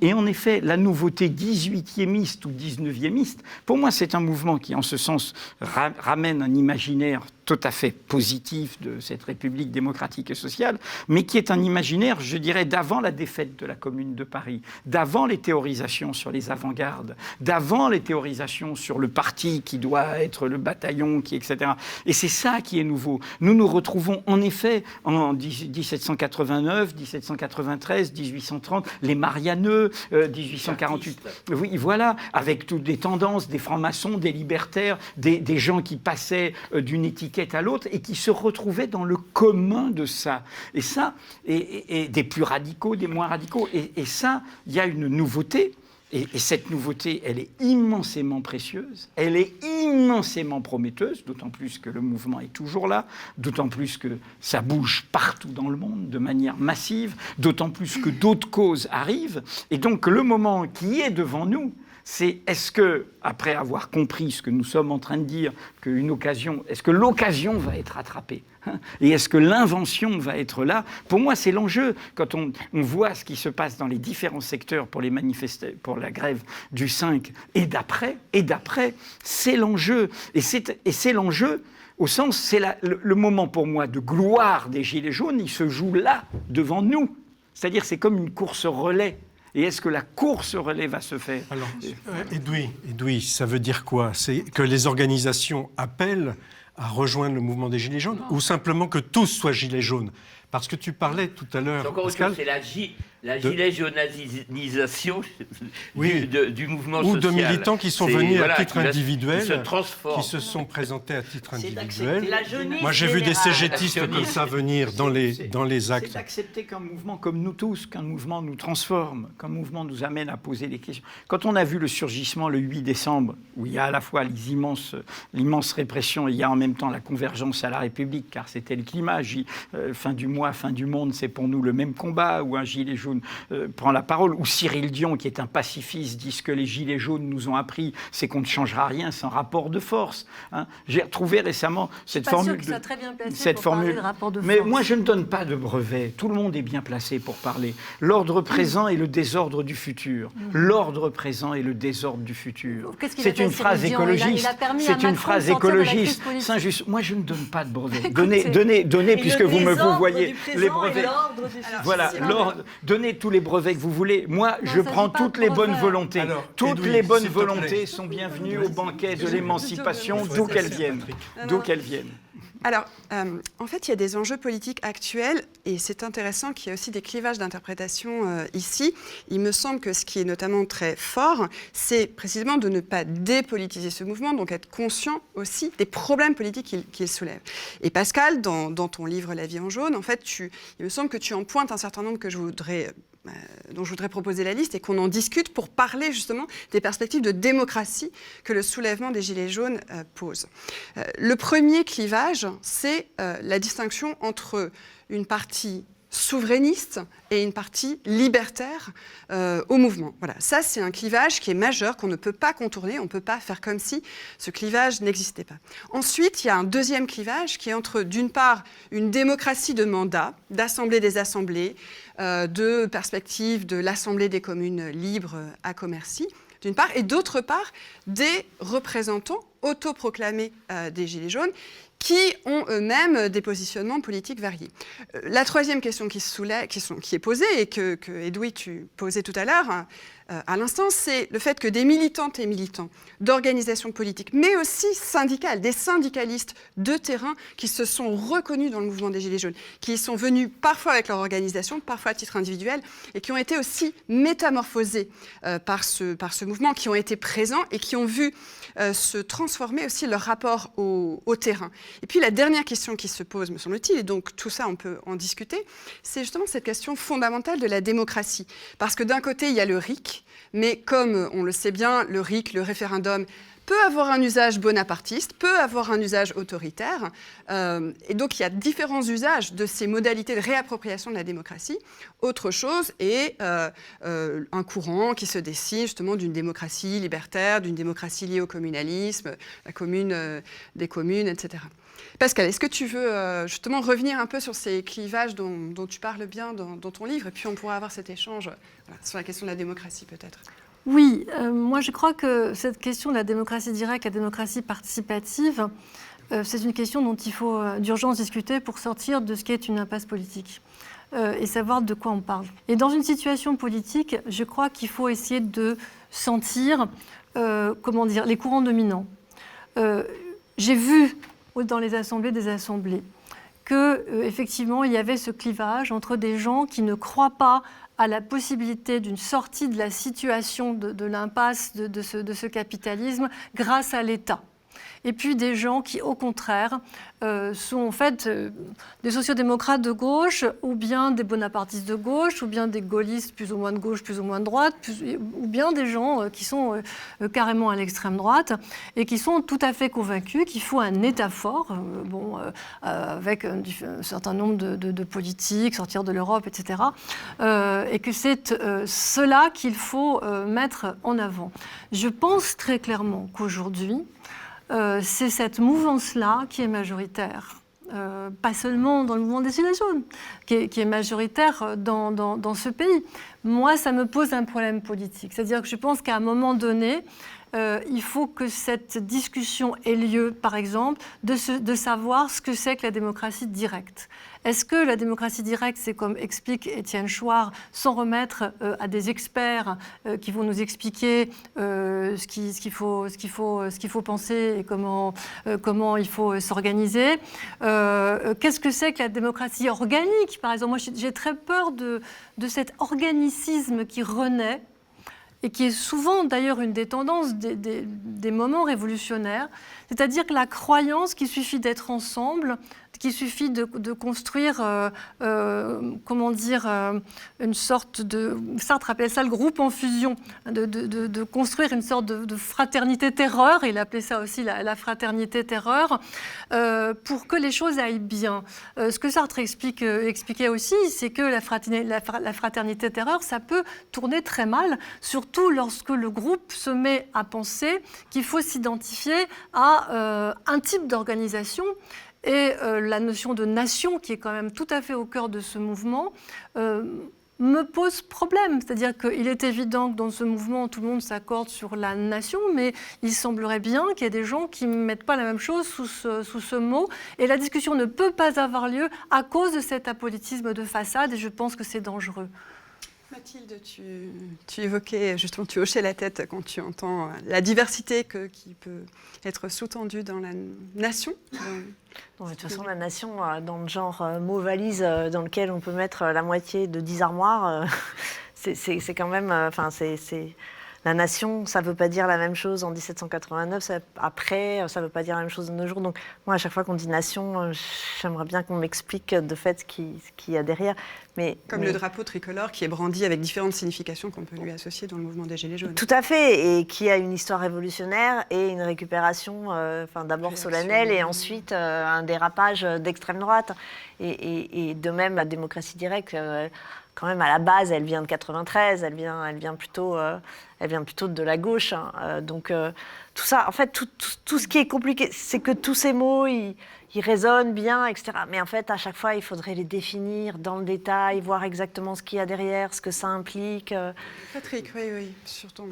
Et en effet, la nouveauté 18e ou 19e, pour moi, c'est un mouvement qui, en ce sens, ramène un imaginaire tout à fait positif de cette République démocratique et sociale, mais qui est un imaginaire, je dirais, d'avant la défaite de la Commune de Paris, d'avant les théorisations sur les avant-gardes, d'avant les théorisations sur le parti qui doit être le bataillon, etc. Et c'est ça qui est nouveau. Nous nous retrouvons en effet en 1789, 1793, 1830, les Marianeux, 1848. Oui, voilà, avec toutes des tendances, des francs-maçons, des libertaires, des gens qui passaient d'une étiquette à l'autre et qui se retrouvaient dans le commun de ça. Et ça, et des plus radicaux, des moins radicaux. Et ça, il y a une nouveauté. Et cette nouveauté, elle est immensément précieuse, elle est immensément prometteuse, d'autant plus que le mouvement est toujours là, d'autant plus que ça bouge partout dans le monde de manière massive, d'autant plus que d'autres causes arrivent. Et donc le moment qui est devant nous, c'est est-ce que, après avoir compris ce que nous sommes en train de dire, est-ce que l'occasion va être rattrapée ? Et est-ce que l'invention va être là ? Pour moi, c'est l'enjeu. Quand on voit ce qui se passe dans les différents secteurs pour la grève du 5 et d'après, c'est l'enjeu. Et c'est l'enjeu au sens, c'est le moment pour moi de gloire des Gilets jaunes, il se joue là, devant nous. C'est-à-dire, c'est comme une course relais. Et est-ce que la course relais va se faire ? Alors, Edoui, ça veut dire quoi ? C'est que les organisations appellent à rejoindre le mouvement des Gilets jaunes ou simplement que tous soient Gilets jaunes ? Parce que tu parlais tout à l'heure, c'est encore Pascal, autre chose, c'est la gilet jaunisation du mouvement ou social. de militants qui sont venus à titre individuel, qui se transforment. qui se sont présentés à titre individuel. Moi, j'ai vu des cégétistes comme ça venir dans les actes. C'est d'accepter qu'un mouvement comme nous tous, qu'un mouvement nous transforme, qu'un mouvement nous amène à poser des questions. Quand on a vu le surgissement le 8 décembre, où il y a à la fois l'immense répression, et il y a en même temps la convergence à la République, car c'était le climat, fin du mois, fin du monde, c'est pour nous le même combat, où un gilet jaune prend la parole, ou Cyril Dion, qui est un pacifiste, dit ce que les gilets jaunes nous ont appris, c'est qu'on ne changera rien sans rapport de force. Hein. J'ai retrouvé récemment cette formule. Je suis pas sûre qu'il soit très bien placé pour parler de rapport de force. Mais moi, je ne donne pas de brevet. Tout le monde est bien placé pour parler. L'ordre présent et le désordre du futur. L'ordre présent et le désordre du futur. C'est une phrase écologiste. C'est une phrase écologiste. Saint-Just. Moi, je ne donne pas de brevet. Donnez, puisque vous voyez, les brevets. Voilà, donnez tous les brevets que vous voulez. Moi, je prends toutes les bonnes volontés. Toutes les bonnes volontés sont bienvenues au banquet de l'émancipation, d'où qu'elles viennent. Alors, en fait, il y a des enjeux politiques actuels et c'est intéressant qu'il y ait aussi des clivages d'interprétation ici. Il me semble que ce qui est notamment très fort, c'est précisément de ne pas dépolitiser ce mouvement, donc être conscient aussi des problèmes politiques qu'il soulève. Et Pascal, dans ton livre « La vie en jaune », en fait, il me semble que tu en pointes un certain nombre dont je voudrais proposer la liste et qu'on en discute pour parler justement des perspectives de démocratie que le soulèvement des Gilets jaunes pose. Le premier clivage, c'est la distinction entre une partie souverainiste et une partie libertaire au mouvement. Voilà, ça c'est un clivage qui est majeur, qu'on ne peut pas contourner, on ne peut pas faire comme si ce clivage n'existait pas. Ensuite, il y a un deuxième clivage qui est entre, d'une part, une démocratie de mandat, d'assemblée des assemblées, de perspective de l'Assemblée des communes libres à Commercy, d'une part, et d'autre part, des représentants autoproclamés des Gilets jaunes qui ont eux-mêmes des positionnements politiques variés. La troisième question qui est posée et que Edoui, tu posais tout à l'heure, à l'instant, c'est le fait que des militantes et militants d'organisations politiques, mais aussi syndicales, des syndicalistes de terrain qui se sont reconnus dans le mouvement des Gilets jaunes, qui sont venus parfois avec leur organisation, parfois à titre individuel, et qui ont été aussi métamorphosés par ce mouvement, qui ont été présents et qui ont vu se transformer aussi leur rapport au terrain. Et puis la dernière question qui se pose, me semble-t-il, et donc tout ça on peut en discuter, c'est justement cette question fondamentale de la démocratie. Parce que d'un côté, il y a le RIC, mais comme on le sait bien, le RIC, le référendum, peut avoir un usage bonapartiste, peut avoir un usage autoritaire, et donc il y a différents usages de ces modalités de réappropriation de la démocratie. Autre chose est un courant qui se dessine justement d'une démocratie libertaire, d'une démocratie liée au communalisme, la commune des communes, etc. Pascal, est-ce que tu veux justement revenir un peu sur ces clivages dont tu parles bien dans ton livre, et puis on pourra avoir cet échange sur la question de la démocratie peut-être. Oui, moi je crois que cette question de la démocratie directe, la démocratie participative, c'est une question dont il faut d'urgence discuter pour sortir de ce qu'est une impasse politique et savoir de quoi on parle. Et dans une situation politique, je crois qu'il faut essayer de sentir les courants dominants. J'ai vu dans les assemblées des assemblées qu'effectivement il y avait ce clivage entre des gens qui ne croient pas à la possibilité d'une sortie de la situation de l'impasse de ce capitalisme grâce à l'État. Et puis des gens qui, au contraire, sont en fait des sociodémocrates de gauche, ou bien des bonapartistes de gauche, ou bien des gaullistes plus ou moins de gauche, plus ou moins de droite, ou bien des gens qui sont carrément à l'extrême droite, et qui sont tout à fait convaincus qu'il faut un État fort, avec un certain nombre de politiques, sortir de l'Europe, etc. Et que c'est cela qu'il faut mettre en avant. Je pense très clairement qu'aujourd'hui, c'est cette mouvance-là qui est majoritaire. Pas seulement dans le mouvement des Gilets jaunes, qui est majoritaire dans ce pays. Moi, ça me pose un problème politique. C'est-à-dire que je pense qu'à un moment donné, il faut que cette discussion ait lieu, par exemple, de savoir ce que c'est que la démocratie directe. Est-ce que la démocratie directe, c'est comme explique Étienne Chouard, sans remettre à des experts qui vont nous expliquer ce qu'il faut penser et comment il faut s'organiser. Qu'est-ce que c'est que la démocratie organique, par exemple? Moi, j'ai très peur de cet organicisme qui renaît et qui est souvent d'ailleurs une des tendances des moments révolutionnaires, c'est-à-dire que la croyance qu'il suffit d'être ensemble, qu'il suffit de construire, une sorte de... Sartre appelait ça le groupe en fusion, de construire une sorte de fraternité-terreur, il appelait ça aussi la fraternité-terreur, pour que les choses aillent bien. Ce que Sartre expliquait aussi, c'est que la fraternité-terreur, ça peut tourner très mal, surtout lorsque le groupe se met à penser qu'il faut s'identifier à un type d'organisation. Et la notion de nation, qui est quand même tout à fait au cœur de ce mouvement, me pose problème. C'est-à-dire qu'il est évident que dans ce mouvement, tout le monde s'accorde sur la nation, mais il semblerait bien qu'il y ait des gens qui ne mettent pas la même chose sous ce mot. Et la discussion ne peut pas avoir lieu à cause de cet apolitisme de façade, et je pense que c'est dangereux. Mathilde, tu évoquais, justement, tu hochais la tête quand tu entends la diversité qui peut être sous-tendue dans la nation. De toute façon, la nation, dans le genre mot valise dans lequel on peut mettre la moitié de 10 armoires, c'est quand même... La nation, ça ne veut pas dire la même chose en 1789, après, ça ne veut pas dire la même chose de nos jours. Donc moi, à chaque fois qu'on dit nation, j'aimerais bien qu'on m'explique de fait ce qu'il y a derrière. Comme le drapeau tricolore qui est brandi avec différentes significations qu'on peut lui associer dans le mouvement des Gilets jaunes. Tout à fait, et qui a une histoire révolutionnaire et une récupération d'abord solennelle et ensuite un dérapage d'extrême droite. Et de même, la démocratie directe... quand même, à la base, elle vient de 93, elle vient plutôt de la gauche. Donc, tout ça, en fait, tout ce qui est compliqué, c'est que tous ces mots, ils résonnent bien, etc. Mais en fait, à chaque fois, il faudrait les définir dans le détail, voir exactement ce qu'il y a derrière, ce que ça implique. Patrick, oui, surtout.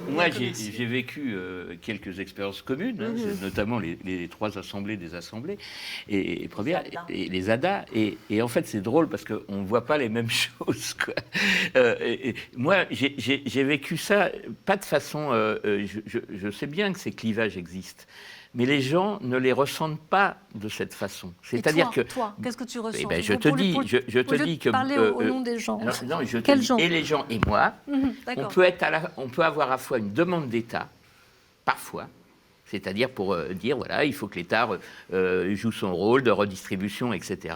Moi, j'ai vécu quelques expériences communes, notamment les 3 assemblées des assemblées, et première, et les ADA. Et en fait, c'est drôle parce qu'on ne voit pas les mêmes choses, quoi. Moi, j'ai vécu ça, pas de façon... je sais bien que ces clivages existent, mais les gens ne les ressentent pas de cette façon. C'est-à-dire toi, qu'est-ce que tu ressens? Je te dis que parler au nom des gens. Non, je te dis, et les gens et moi, on peut avoir à la fois une demande d'État, parfois, c'est-à-dire pour dire, voilà, il faut que l'État joue son rôle de redistribution, etc.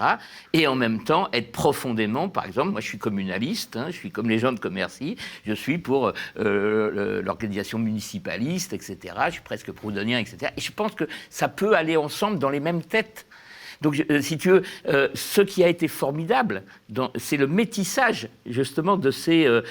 Et en même temps, être profondément, par exemple, moi je suis communaliste, je suis comme les gens de Commercy, je suis pour l'organisation municipaliste, etc. Je suis presque proudhonien, etc. Et je pense que ça peut aller ensemble dans les mêmes têtes. Donc, si tu veux, ce qui a été formidable, c'est le métissage, justement, de ces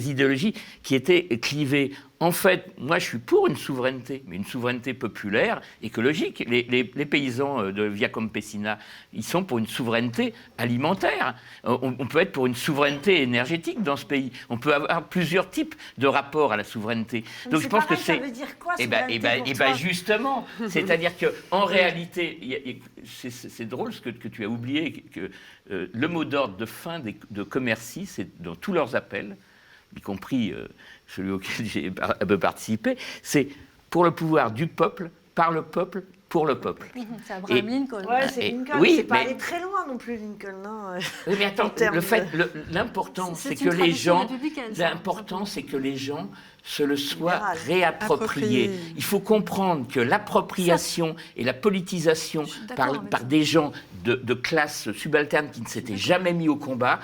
idéologies qui étaient clivées. En fait, moi, je suis pour une souveraineté, mais une souveraineté populaire, écologique. Les paysans de Via Campesina, ils sont pour une souveraineté alimentaire. On peut être pour une souveraineté énergétique dans ce pays. On peut avoir plusieurs types de rapports à la souveraineté. Donc, je pense que c'est... Ça veut dire quoi, souveraineté, justement, c'est-à-dire qu'en réalité, c'est drôle ce que tu as oublié, que le mot d'ordre de fin de Commercy, c'est dans tous leurs appels, y compris celui auquel j'ai un peu participé, c'est pour le pouvoir du peuple, par le peuple, pour le peuple. C'est Abraham Lincoln. Ouais, c'est Lincoln. Oui, c'est pas aller très loin non plus, Lincoln. Non, oui, mais attends, l'important, c'est que les gens... L'important, c'est que les gens se le soient réapproprié. Il faut comprendre que l'appropriation et la politisation par des gens de classe subalterne qui ne s'étaient jamais mis au combat,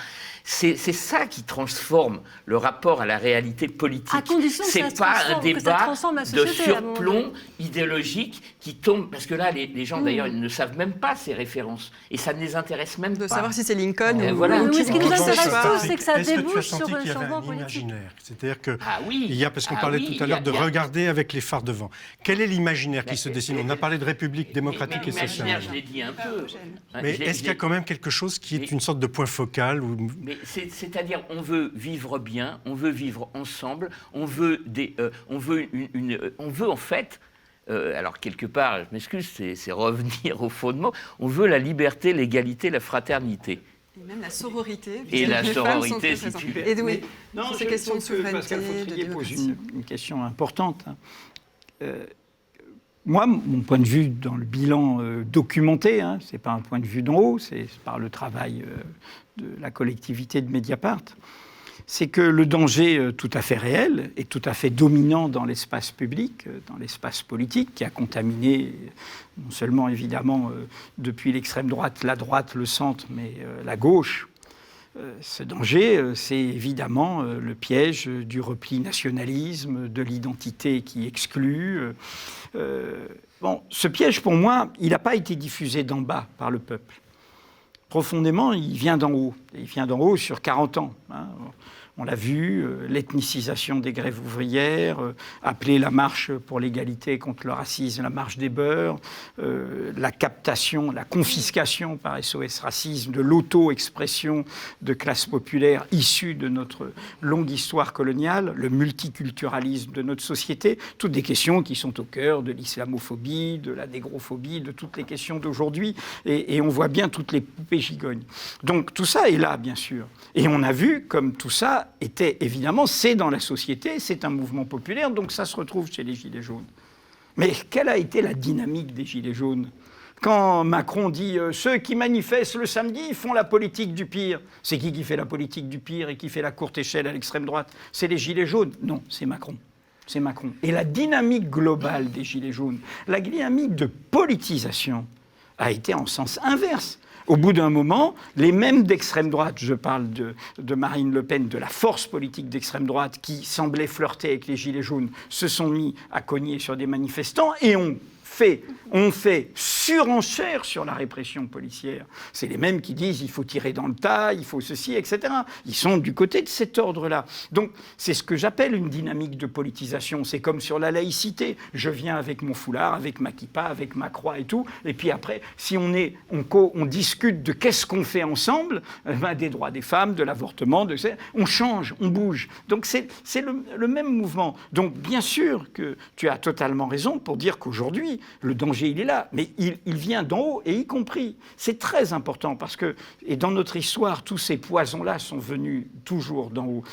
c'est ça qui transforme le rapport à la réalité politique. C'est pas un débat de surplomb idéologique qui tombe... Parce que là, les gens, d'ailleurs, ils ne savent même pas ces références. Et ça ne les intéresse même pas. De savoir si c'est Lincoln ou... Voilà. Oui, ce qui nous intéresse tous, c'est que ça débouche sur le changement politique. L'imaginaire. C'est-à-dire que... Ah oui. Il y a, parce qu'on parlait tout à l'heure de regarder avec les phares devant. Quel est l'imaginaire qui se dessine? On a parlé de république démocratique et sociale. Je l'ai dit un peu. Mais est-ce qu'il y a quand même quelque chose qui est une sorte de point focal c'est-à-dire, on veut vivre bien, on veut vivre ensemble, on veut en fait, alors quelque part, je m'excuse, c'est revenir au fondement, on veut la liberté, l'égalité, la fraternité. Et même la sororité. Et la sororité, si tu veux. Edouard, sur ces questions de souveraineté, Pascal Fautrier de pose démocratie. une question importante. Moi, mon point de vue dans le bilan documenté, ce n'est pas un point de vue d'en haut, c'est par le travail de la collectivité de Mediapart, c'est que le danger tout à fait réel et tout à fait dominant dans l'espace public, dans l'espace politique, qui a contaminé non seulement évidemment depuis l'extrême droite, la droite, le centre, mais la gauche, ce danger, c'est évidemment le piège du repli nationalisme, de l'identité qui exclut. Ce piège, pour moi, il n'a pas été diffusé d'en bas par le peuple. Profondément, il vient d'en haut. Il vient d'en haut sur 40 ans. On l'a vu, l'ethnicisation des grèves ouvrières, appeler la marche pour l'égalité contre le racisme, la marche des beurs, la captation, la confiscation par SOS Racisme de l'auto-expression de classes populaires issues de notre longue histoire coloniale, le multiculturalisme de notre société, toutes des questions qui sont au cœur de l'islamophobie, de la négrophobie, de toutes les questions d'aujourd'hui, et on voit bien toutes les poupées gigognes. Donc tout ça est là, bien sûr. Et on a vu comme tout ça était, évidemment, c'est dans la société, c'est un mouvement populaire, donc ça se retrouve chez les Gilets jaunes. Mais quelle a été la dynamique des Gilets jaunes ? Quand Macron dit « ceux qui manifestent le samedi font la politique du pire », c'est qui fait la politique du pire et qui fait la courte échelle à l'extrême droite ? C'est les Gilets jaunes ? Non, c'est Macron. C'est Macron. Et la dynamique globale des Gilets jaunes, la dynamique de politisation, a été en sens inverse. Au bout d'un moment, les mêmes d'extrême droite, je parle de Marine Le Pen, de la force politique d'extrême droite qui semblait flirter avec les Gilets jaunes, se sont mis à cogner sur des manifestants et ont fait surenchère sur la répression policière. C'est les mêmes qui disent il faut tirer dans le tas, il faut ceci, etc. Ils sont du côté de cet ordre-là. Donc c'est ce que j'appelle une dynamique de politisation. C'est comme sur la laïcité. Je viens avec mon foulard, avec ma kippa, avec ma croix et tout. Et puis après, si on discute de qu'est-ce qu'on fait ensemble, des droits des femmes, de l'avortement, on change, on bouge. Donc c'est le même mouvement. Donc bien sûr que tu as totalement raison pour dire qu'aujourd'hui, le danger, il est là, mais il vient d'en haut, et y compris. C'est très important, parce que, et dans notre histoire, tous ces poisons-là sont venus toujours d'en haut,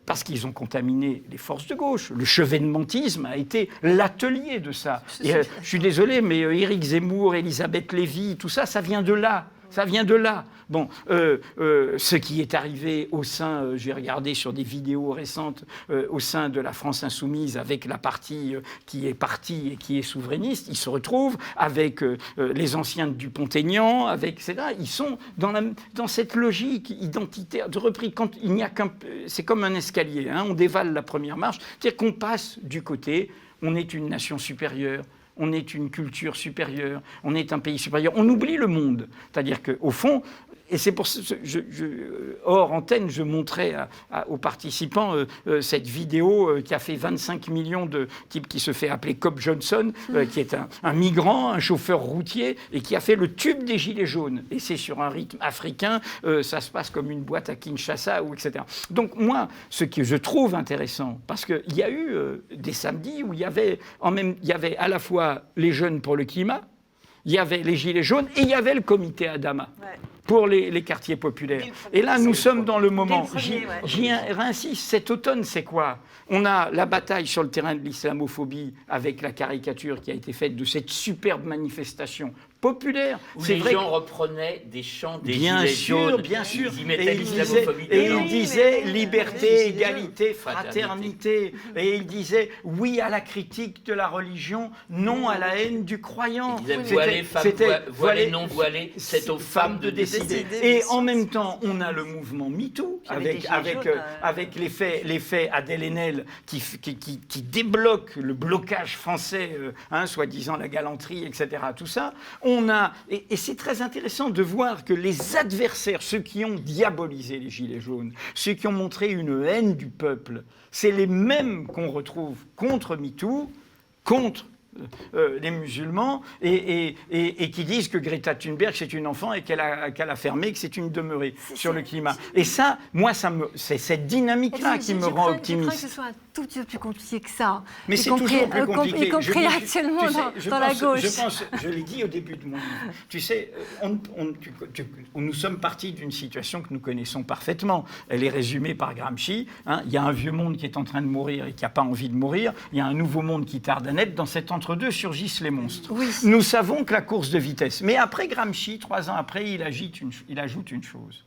parce qu'ils ont contaminé les forces de gauche. Le chevènementisme a été l'atelier de ça. Et, je suis désolé, mais Éric Zemmour, Elisabeth Lévy, tout ça, ça vient de là. Ça vient de là. Bon, ce qui est arrivé au sein, j'ai regardé sur des vidéos récentes, au sein de la France insoumise, avec la partie qui est partie et qui est souverainiste, ils se retrouvent avec les anciens de Dupont-Aignan, avec etc. Ils sont dans cette logique identitaire de reprise. Quand il n'y a qu'un, c'est comme un escalier. Hein, on dévale la première marche, c'est-à-dire qu'on passe du côté. On est une nation supérieure. On est une culture supérieure, on est un pays supérieur. On oublie le monde. C'est-à-dire qu'au fond, et c'est pour ça que, hors antenne, je montrais aux participants cette vidéo qui a fait 25 millions de types qui se fait appeler Cobb Johnson, qui est un migrant, un chauffeur routier, et qui a fait le tube des Gilets jaunes. Et c'est sur un rythme africain, ça se passe comme une boîte à Kinshasa, etc. Donc moi, ce que je trouve intéressant, parce qu'il y a eu des samedis où il y avait à la fois les jeunes pour le climat, il y avait les Gilets jaunes et il y avait le comité Adama. Ouais. Pour les quartiers populaires. Et là, nous sommes dans le moment. J'y insiste, cet automne, c'est quoi ? On a la bataille sur le terrain de l'islamophobie avec la caricature qui a été faite de cette superbe manifestation populaire. Où les gens reprenaient des chants des Gilets jaunes. Bien sûr, ils y mettaient l'islamophobie. Et ils disaient liberté, égalité, fraternité. Et ils disaient oui à la critique de la religion, non à la haine du croyant. Ils disaient voilées, femmes, voilées, non voilées, c'est aux femmes de décider. Et en même temps, on a le mouvement MeToo, avec l'effet Adèle Haenel qui débloque le blocage français, soi-disant la galanterie, etc. Tout ça. Et c'est très intéressant de voir que les adversaires, ceux qui ont diabolisé les Gilets jaunes, ceux qui ont montré une haine du peuple, c'est les mêmes qu'on retrouve contre MeToo, contre les musulmans, et qui disent que Greta Thunberg, c'est une enfant et qu'elle a fermé, que c'est une demeurée sur le climat. Et ça, moi, c'est cette dynamique-là qui me rend optimiste. Je crois que ce soit un tout petit peu plus compliqué que ça. Mais c'est toujours plus compliqué. Y compris actuellement dans la gauche. Je l'ai dit au début de mon livre. Tu sais, nous sommes partis d'une situation que nous connaissons parfaitement. Elle est résumée par Gramsci. Il y a un vieux monde qui est en train de mourir et qui n'a pas envie de mourir. Il y a un nouveau monde qui tarde à naître. Dans cet entre-deux surgissent les monstres. Oui. Nous savons que la course de vitesse. Mais après Gramsci, 3 ans après, il ajoute une chose.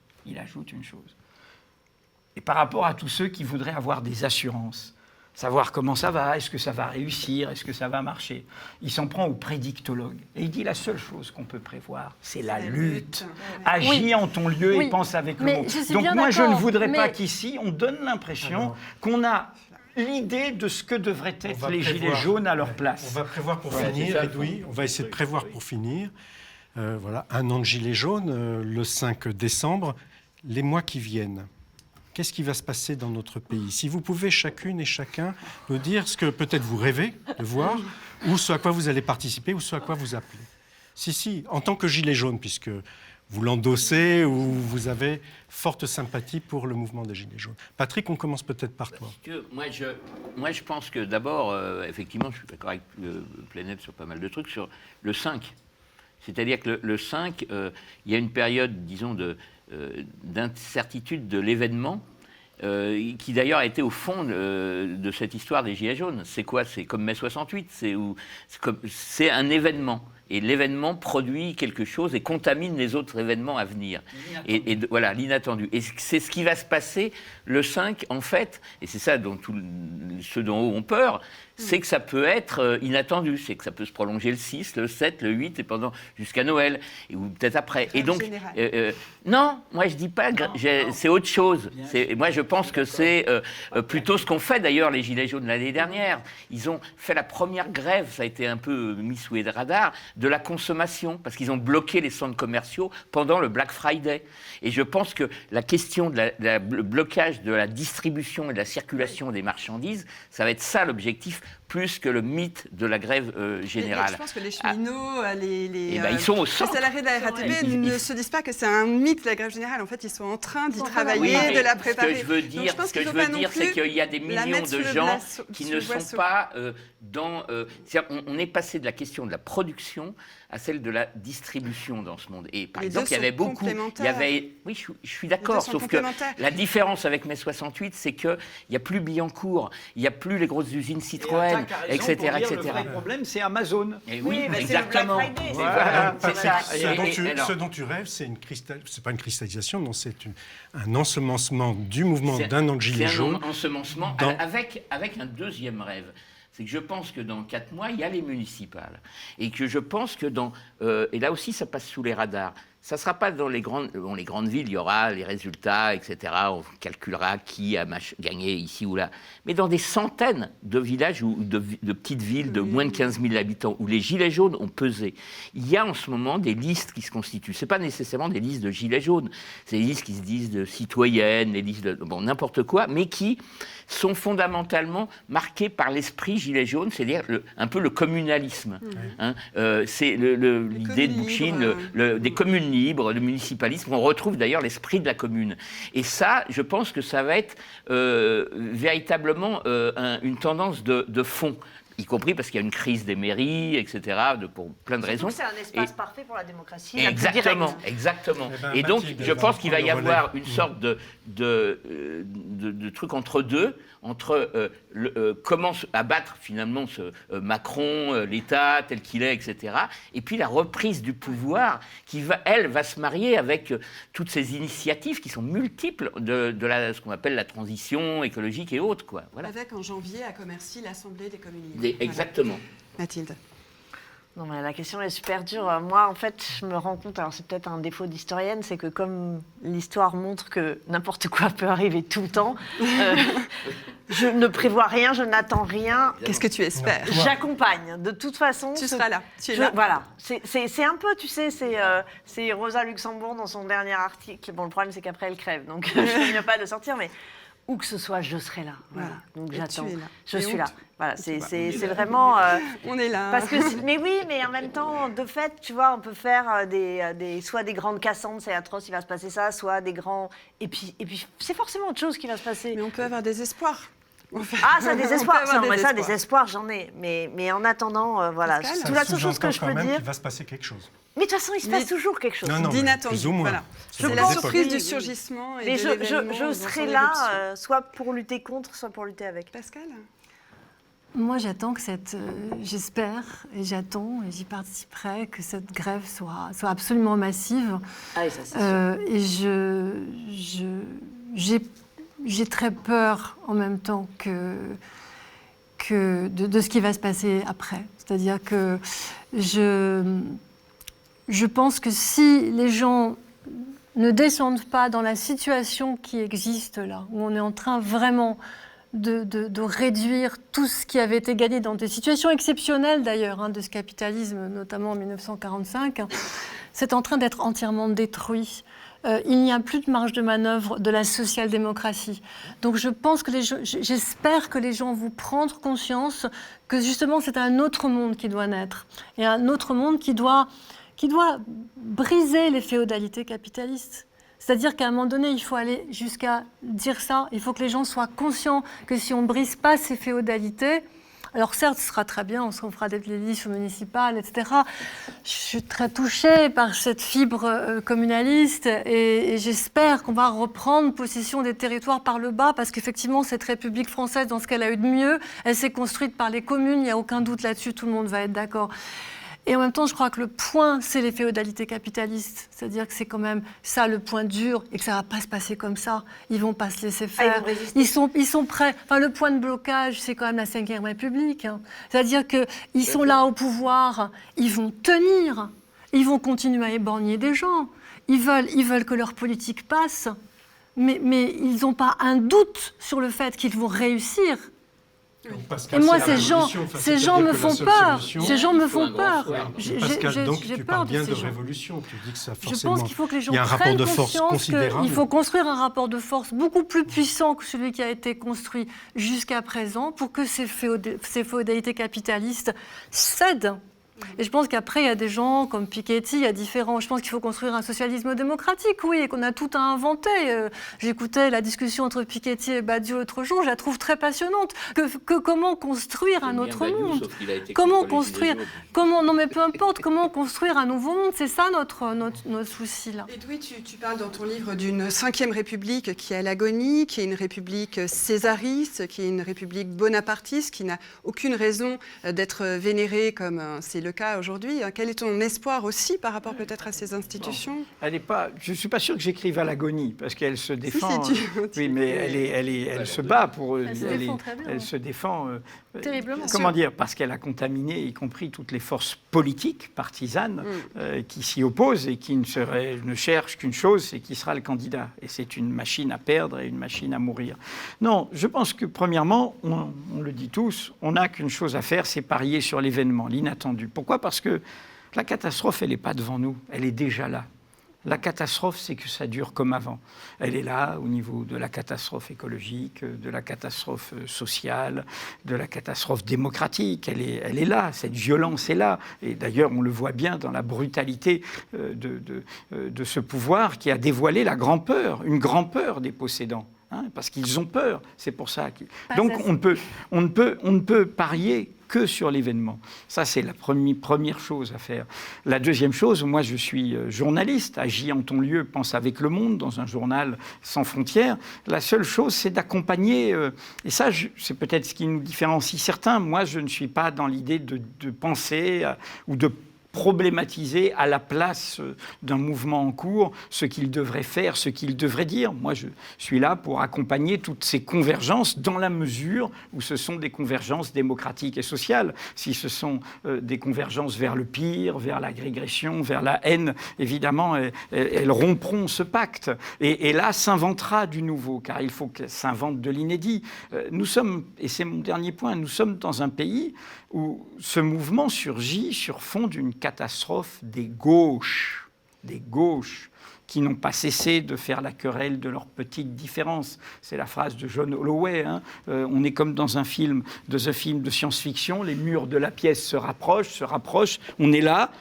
Et par rapport à tous ceux qui voudraient avoir des assurances, savoir comment ça va, est-ce que ça va réussir, est-ce que ça va marcher. Il s'en prend aux prédictologues. Et il dit la seule chose qu'on peut prévoir, c'est la lutte. Agis en ton lieu et pense avec le mot. Donc moi, je ne voudrais pas qu'ici, on donne l'impression qu'on a l'idée de ce que devraient être les Gilets jaunes à leur place. On va prévoir pour finir, Edoui, on va essayer de prévoir pour finir. Voilà, 1 an de Gilets jaunes, le 5 décembre, les mois qui viennent. qu'est-ce qui va se passer dans notre pays? Si vous pouvez chacune et chacun nous dire ce que peut-être vous rêvez de voir, ou ce à quoi vous allez participer, ou ce à quoi vous appelez. Si, en tant que gilet jaune, puisque vous l'endossez ou vous avez forte sympathie pour le mouvement des Gilets jaunes. Patrick, on commence peut-être par toi. Moi, je pense que d'abord, effectivement, je suis d'accord avec Plenel sur pas mal de trucs, sur le 5. C'est-à-dire que le 5, il y a une période, disons, d'incertitude de l'événement, qui d'ailleurs a été au fond de cette histoire des Gilets jaunes. C'est quoi? C'est comme mai 68, c'est un événement. Et l'événement produit quelque chose et contamine les autres événements à venir. Et voilà, l'inattendu. Et c'est ce qui va se passer le 5, en fait, et c'est ça dont ceux d'en haut ont peur, c'est que ça peut être inattendu, c'est que ça peut se prolonger le 6, le 7, le 8, et jusqu'à Noël, ou peut-être après. Et donc, non, moi je dis pas, c'est autre chose. Moi je pense que c'est plutôt ce qu'ont fait d'ailleurs les Gilets jaunes l'année dernière. Ils ont fait la première grève, ça a été un peu mis sous les radars, de la consommation, parce qu'ils ont bloqué les centres commerciaux pendant le Black Friday. Et je pense que la question de le blocage de la distribution et de la circulation des marchandises, ça va être ça l'objectif, plus que le mythe de la grève générale. Je pense que les cheminots, ils sont au centre. Les salariés de la RATP ne se disent pas que c'est un mythe, la grève générale. En fait, ils sont en train d'y travailler, de la préparer. Ce que je veux dire, c'est qu'il y a des millions de gens qui ne sont pas dans... on est passé de la question de la production à celle de la distribution dans ce monde. Et par exemple, il y avait beaucoup... Oui, je suis d'accord, sauf que la différence avec mai 68, c'est qu'il n'y a plus Billancourt, il n'y a plus les grosses usines Citroën, etc. Le vrai problème, c'est Amazon. Et oui, exactement. C'est ça. Ce dont tu rêves, c'est pas une cristallisation, non, c'est un ensemencement du mouvement d'un an de Gilets jaunes. C'est un ensemencement avec un deuxième rêve. C'est que je pense que dans 4 mois, il y a les municipales. Et que je pense que et là aussi, ça passe sous les radars. Ça ne sera pas dans les grandes villes, il y aura les résultats, etc. On calculera qui a gagné ici ou là. Mais dans des centaines de villages ou de petites villes de moins de 15 000 habitants, où les Gilets jaunes ont pesé, il y a en ce moment des listes qui se constituent. Ce n'est pas nécessairement des listes de Gilets jaunes. C'est des listes qui se disent de citoyennes, des listes de n'importe quoi, mais qui sont fondamentalement marquées par l'esprit Gilets jaunes, c'est-à-dire un peu le communalisme. C'est l'idée de Bookchin, des communes libres, le municipalisme. On retrouve d'ailleurs l'esprit de la commune. Et ça, je pense que ça va être véritablement une tendance de fond, y compris parce qu'il y a une crise des mairies, etc., pour plein de raisons. C'est un espace parfait pour la démocratie. Exactement. Et donc, je pense qu'il va y avoir une sorte de truc entre deux, entre comment abattre finalement Macron, l'État tel qu'il est, etc., et puis la reprise du pouvoir qui, va se marier avec toutes ces initiatives qui sont multiples de ce qu'on appelle la transition écologique et autres, quoi. Voilà. Avec en janvier à Commercy l'Assemblée des communes libres. Exactement. Voilà. Mathilde. Non, mais la question est super dure. Moi, en fait, je me rends compte, alors c'est peut-être un défaut d'historienne, c'est que comme l'histoire montre que n'importe quoi peut arriver tout le temps, je ne prévois rien, je n'attends rien. Qu'est-ce que tu espères? J'accompagne. De toute façon... Tu seras là. Tu es là. Voilà. C'est un peu, tu sais, c'est Rosa Luxembourg dans son dernier article. Bon, le problème, c'est qu'après, elle crève, donc je ne viens pas de sortir, mais... Où que ce soit, je serai là. Voilà. Donc j'attends. Je suis là. Voilà, c'est vraiment. On est là. Parce que, mais oui, mais en même temps, de fait, tu vois, on peut faire soit des grandes cassantes, c'est atroce, il va se passer ça, soit des grands. Et puis c'est forcément autre chose qui va se passer. Mais on peut avoir des espoirs. Ça, des espoirs. Des espoirs, j'en ai. Mais en attendant, voilà. Pascal, la seule chose que je peux dire. Il va se passer quelque chose. Mais de toute façon, il se passe toujours quelque chose. D'inattendu. Voilà. C'est la surprise du surgissement. Et je serai là, soit pour lutter contre, soit pour lutter avec. Pascal? Moi, j'attends que j'espère et j'attends et j'y participerai que cette grève soit absolument massive. Ah oui, ça c'est sûr. Et j'ai très peur en même temps que de ce qui va se passer après. C'est-à-dire que je pense que si les gens ne descendent pas dans la situation qui existe là, où on est en train vraiment de réduire tout ce qui avait été gagné dans des situations exceptionnelles d'ailleurs, de ce capitalisme, notamment en 1945, c'est en train d'être entièrement détruit. Il n'y a plus de marge de manœuvre de la social-démocratie. Donc je pense que j'espère que les gens vont prendre conscience que justement c'est un autre monde qui doit naître. Et un autre monde qui doit briser les féodalités capitalistes. C'est-à-dire qu'à un moment donné, il faut aller jusqu'à dire ça. Il faut que les gens soient conscients que si on ne brise pas ces féodalités, alors certes, ce sera très bien, on fera des listes municipales, etc. Je suis très touchée par cette fibre communaliste et j'espère qu'on va reprendre possession des territoires par le bas parce qu'effectivement, cette République française, dans ce qu'elle a eu de mieux, elle s'est construite par les communes, il n'y a aucun doute là-dessus, tout le monde va être d'accord. Et en même temps, je crois que le point, c'est les féodalités capitalistes. C'est-à-dire que c'est quand même ça le point dur et que ça ne va pas se passer comme ça. Ils ne vont pas se laisser faire. Ils sont prêts. Enfin, le point de blocage, c'est quand même la Ve République. Hein. C'est-à-dire qu'ils sont là au pouvoir, ils vont tenir, ils vont continuer à éborgner des gens. Ils veulent que leur politique passe, mais ils n'ont pas un doute sur le fait qu'ils vont réussir. Pascal, et moi, ces gens me font peur. Ces gens me font peur. Pascal, donc j'ai tu peur parles bien de gens. révolution. Tu dis que ça forcément. Je pense qu'il faut que les gens il y a un rapport de force conscience considérable. qu'il faut construire un rapport de force beaucoup plus puissant que celui qui a été construit jusqu'à présent pour que ces féodalités capitalistes cèdent. Et je pense qu'après, il y a des gens comme Piketty, il y a différents... Je pense qu'il faut construire un socialisme démocratique, oui, et qu'on a tout à inventer. J'écoutais la discussion entre Piketty et Badiou l'autre jour, je la trouve très passionnante. Comment construire un autre monde ? Comment construire... Non, mais peu importe, comment construire un nouveau monde ? C'est ça notre souci, là. Edoui, tu parles dans ton livre d'une 5e République qui est à l'agonie, qui est une république césariste, qui est une république bonapartiste, qui n'a aucune raison d'être vénérée comme c'est le cas aujourd'hui. Quel est ton espoir aussi par rapport peut-être à ces institutions ? Je ne suis pas sûr que j'écrive à l'agonie, parce qu'elle se défend. Oui, mais elle se bat pour... Elle se défend... Terriblement. Comment dire ? Parce qu'elle a contaminé, y compris toutes les forces politiques, partisanes, qui s'y opposent et qui ne cherchent qu'une chose, c'est qui sera le candidat. Et c'est une machine à perdre et une machine à mourir. Non, je pense que, premièrement, on le dit tous, on n'a qu'une chose à faire, c'est parier sur l'événement, l'inattendu. Pourquoi ? Parce que la catastrophe, elle n'est pas devant nous, elle est déjà là. La catastrophe, c'est que ça dure comme avant. Elle est là au niveau de la catastrophe écologique, de la catastrophe sociale, de la catastrophe démocratique. Elle est là, cette violence est là. Et d'ailleurs, on le voit bien dans la brutalité de ce pouvoir qui a dévoilé la grande-peur, une grande-peur des possédants. Parce qu'ils ont peur, c'est pour ça. Donc on ne peut parier que sur l'événement. Ça, c'est la première chose à faire. La deuxième chose, moi je suis journaliste, agis en ton lieu, pense avec Le Monde, dans un journal sans frontières. La seule chose, c'est d'accompagner, et ça, c'est peut-être ce qui nous différencie certains. Moi, je ne suis pas dans l'idée de penser ou de problématiser à la place d'un mouvement en cours ce qu'il devrait faire, ce qu'il devrait dire. Moi, je suis là pour accompagner toutes ces convergences dans la mesure où ce sont des convergences démocratiques et sociales. Si ce sont des convergences vers le pire, vers la régression, vers la haine, évidemment, elles rompront ce pacte. Et là, s'inventera du nouveau, car il faut que s'invente de l'inédit. Nous sommes, et c'est mon dernier point, nous sommes dans un pays où ce mouvement surgit sur fond d'une catastrophe des gauches qui n'ont pas cessé de faire la querelle de leurs petites différences. C'est la phrase de John Holloway. On est comme dans un film de science-fiction, les murs de la pièce se rapprochent, on est là,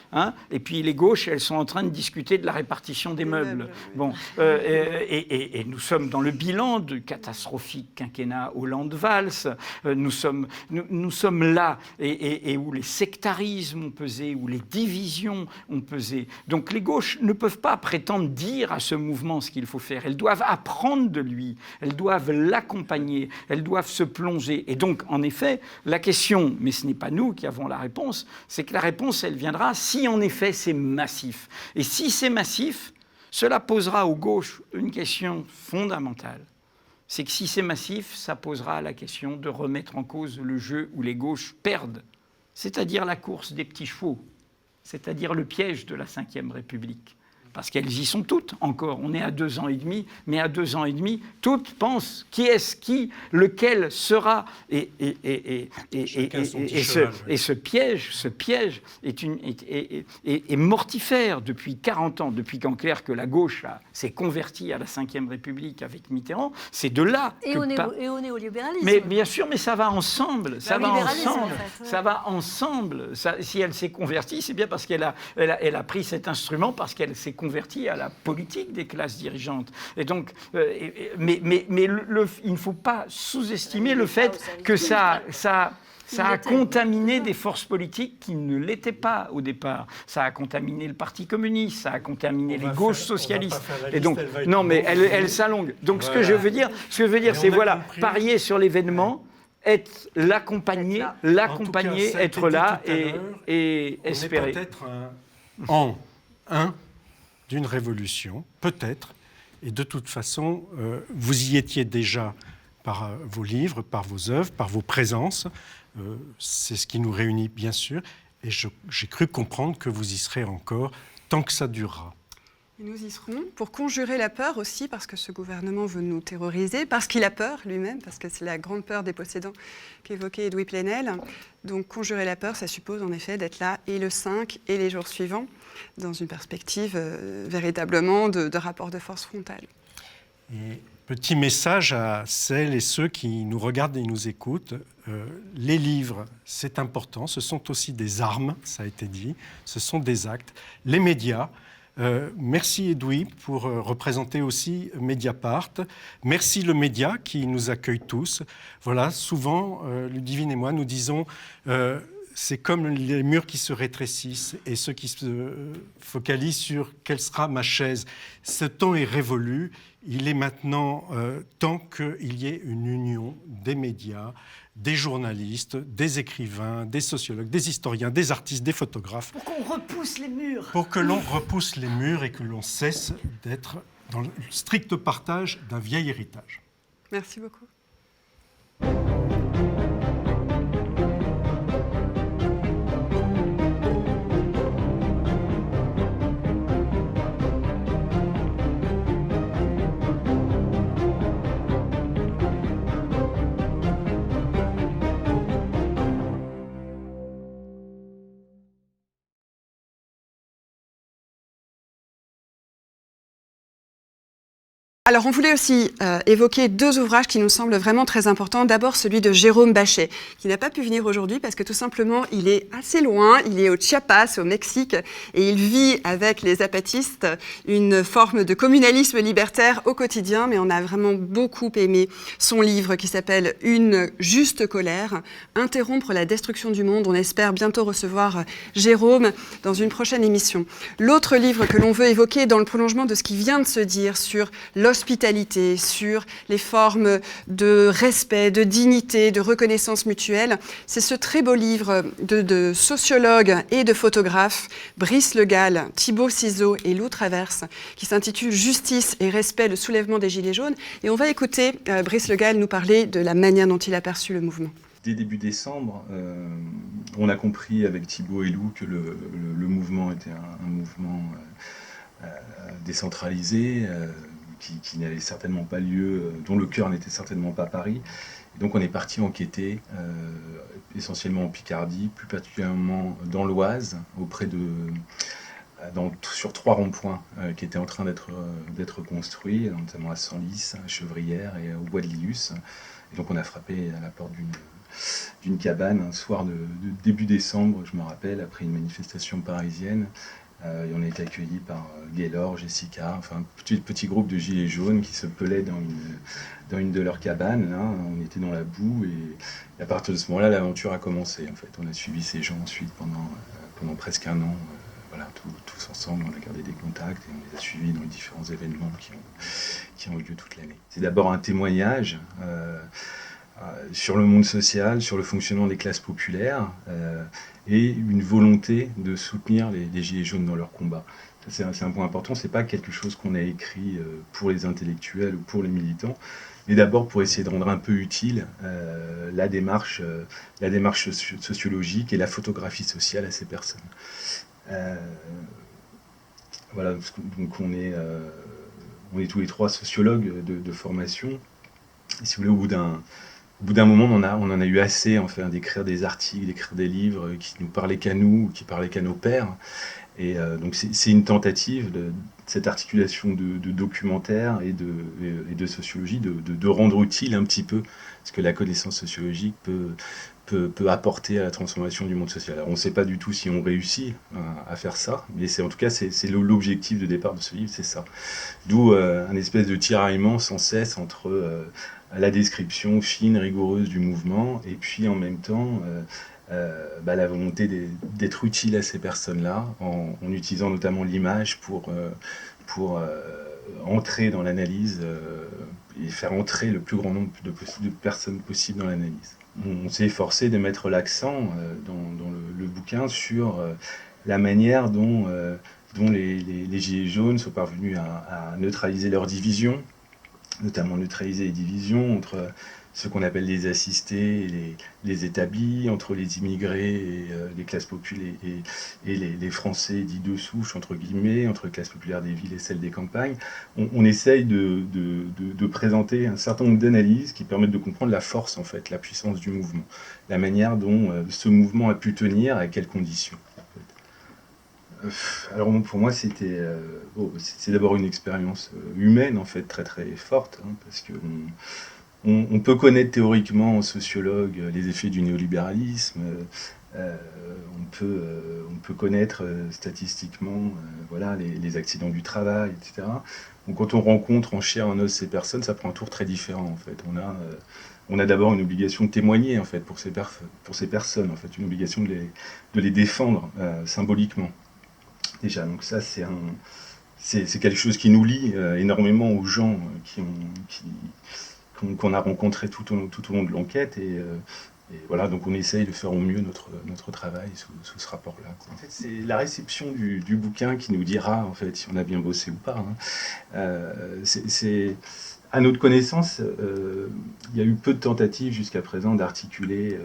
et puis les gauches, elles sont en train de discuter de la répartition des meubles. Bon, et nous sommes dans le bilan du catastrophique quinquennat Hollande-Valls. Nous sommes là, et où les sectarismes ont pesé, où les divisions ont pesé. Donc les gauches ne peuvent pas prétendre dire à ce mouvement ce qu'il faut faire. Elles doivent apprendre de lui, elles doivent l'accompagner, elles doivent se plonger. Et donc, en effet, la question, mais ce n'est pas nous qui avons la réponse, c'est que la réponse, elle viendra si, en effet, c'est massif. Et si c'est massif, cela posera aux gauches une question fondamentale. C'est que si c'est massif, ça posera la question de remettre en cause le jeu où les gauches perdent, c'est-à-dire la course des petits chevaux, c'est-à-dire le piège de la Ve République. parce qu'elles y sont toutes encore. On est à 2 ans et demi, mais à 2 ans et demi, toutes pensent qui est-ce qui, lequel sera. Et ce piège est mortifère depuis 40 ans, depuis qu'en clair que la gauche s'est convertie à la Ve République avec Mitterrand. C'est de là et au néolibéralisme. Mais bien sûr, mais ça va ensemble. Ça va ensemble. En fait, ouais. Ça va ensemble. Si elle s'est convertie, c'est bien parce qu'elle a pris cet instrument, parce qu'elle s'est convertie à la politique des classes dirigeantes. Et donc, mais il ne faut pas sous-estimer le fait que ça a contaminé des forces politiques qui ne l'étaient pas au départ. Ça a contaminé le Parti communiste, ça a contaminé les gauches socialistes. Et donc, non, mais elle s'allonge. Donc, voilà. Ce que je veux dire, c'est voilà, parier sur l'événement, être l'accompagner, être là et espérer. On est peut-être un d'une révolution, peut-être. Et de toute façon, vous y étiez déjà par vos livres, par vos œuvres, par vos présences. C'est ce qui nous réunit, bien sûr. Et j'ai cru comprendre que vous y serez encore tant que ça durera. Et nous y serons pour conjurer la peur aussi, parce que ce gouvernement veut nous terroriser, parce qu'il a peur lui-même, parce que c'est la grande peur des possédants qu'évoquait Edoui Plenel. Donc conjurer la peur, ça suppose en effet d'être là et le 5 et les jours suivants, dans une perspective véritablement de rapport de force frontale. Et petit message à celles et ceux qui nous regardent et nous écoutent. Les livres, c'est important. Ce sont aussi des armes, ça a été dit. Ce sont des actes. Les médias. Merci Edoui pour représenter aussi Mediapart. Merci le média qui nous accueille tous. Voilà, souvent, Ludivine et moi, nous disons c'est comme les murs qui se rétrécissent et ceux qui se focalisent sur quelle sera ma chaise. Ce temps est révolu. Il est maintenant temps qu'il y ait une union des médias, des journalistes, des écrivains, des sociologues, des historiens, des artistes, des photographes. Pour qu'on repousse les murs. Pour que l'on repousse les murs et que l'on cesse d'être dans le strict partage d'un vieil héritage. Merci beaucoup. Alors, on voulait aussi évoquer 2 ouvrages qui nous semblent vraiment très importants. D'abord, celui de Jérôme Bachet, qui n'a pas pu venir aujourd'hui parce que tout simplement, il est assez loin. Il est au Chiapas, au Mexique, et il vit avec les zapatistes une forme de communalisme libertaire au quotidien. Mais on a vraiment beaucoup aimé son livre qui s'appelle « Une juste colère », interrompre la destruction du monde. On espère bientôt recevoir Jérôme dans une prochaine émission. L'autre livre que l'on veut évoquer dans le prolongement de ce qui vient de se dire sur l'hospitalité, sur les formes de respect, de dignité, de reconnaissance mutuelle. C'est ce très beau livre de sociologues et de photographes, Brice Le Gall, Thibaut Ciseaux et Lou Traverse, qui s'intitule « Justice et respect, le soulèvement des Gilets jaunes ». Et on va écouter Brice Le Gall nous parler de la manière dont il a perçu le mouvement. Dès début décembre, on a compris avec Thibaut et Lou que le mouvement était un mouvement décentralisé, qui n'avait certainement pas lieu, dont le cœur n'était certainement pas Paris. Et donc on est parti enquêter, essentiellement en Picardie, plus particulièrement dans l'Oise, sur 3 ronds-points qui étaient en train d'être construits, notamment à Senlis, à Chevrières et au Bois de Lilius. Et donc on a frappé à la porte d'une cabane un soir de début décembre, je me rappelle, après une manifestation parisienne. Et on a été accueillis par Gaylor, Jessica, enfin un petit groupe de gilets jaunes qui se pelaient dans une de leurs cabanes. Là. On était dans la boue et à partir de ce moment-là, l'aventure a commencé. En fait, on a suivi ces gens ensuite pendant presque un an. Voilà, tous ensemble, on a gardé des contacts et on les a suivis dans les différents événements qui ont eu lieu toute l'année. C'est d'abord un témoignage sur le monde social, sur le fonctionnement des classes populaires et une volonté de soutenir les Gilets jaunes dans leur combat. C'est un point important, c'est pas quelque chose qu'on a écrit pour les intellectuels ou pour les militants, mais d'abord pour essayer de rendre un peu utile la démarche sociologique et la photographie sociale à ces personnes. Voilà, donc on est tous les trois sociologues de formation. Et si vous voulez, au bout d'un moment, on en a eu assez en fait, d'écrire des articles, d'écrire des livres qui nous parlaient qu'à nous, qui parlaient qu'à nos pairs. Et donc c'est une tentative de cette articulation de documentaire et de sociologie, de rendre utile un petit peu ce que la connaissance sociologique peut apporter à la transformation du monde social. Alors, on ne sait pas du tout si on réussit à faire ça, mais en tout cas c'est l'objectif de départ de ce livre, c'est ça. D'où un espèce de tiraillement sans cesse entre la description fine, rigoureuse du mouvement, et puis en même temps la volonté d'être utile à ces personnes-là, en utilisant notamment l'image pour entrer dans l'analyse et faire entrer le plus grand nombre de personnes possible dans l'analyse. On s'est efforcé de mettre l'accent dans le bouquin sur la manière dont les Gilets jaunes sont parvenus à neutraliser leurs divisions, notamment neutraliser les divisions entre ce qu'on appelle les assistés et les établis, entre les immigrés et les classes populaires et les Français dits de souche, entre guillemets, entre les classes populaires des villes et celles des campagnes. On essaye de présenter un certain nombre d'analyses qui permettent de comprendre la force, en fait, la puissance du mouvement, la manière dont ce mouvement a pu tenir, à quelles conditions. Alors pour moi, c'est d'abord une expérience humaine, en fait, très très forte, hein, parce que on peut connaître théoriquement en sociologue les effets du néolibéralisme, on peut connaître statistiquement voilà, les accidents du travail, etc. Donc quand on rencontre en chair en os ces personnes, ça prend un tour très différent, en fait. On a d'abord une obligation de témoigner, en fait, pour ces personnes, en fait, une obligation de les défendre symboliquement. Déjà, donc ça, c'est quelque chose qui nous lie énormément aux gens qu'on a rencontrés tout au long de l'enquête. Et voilà, donc on essaye de faire au mieux notre travail sous ce rapport-là. En fait, c'est la réception du bouquin qui nous dira, en fait, si on a bien bossé ou pas. Hein. À notre connaissance, il y a eu peu de tentatives jusqu'à présent d'articuler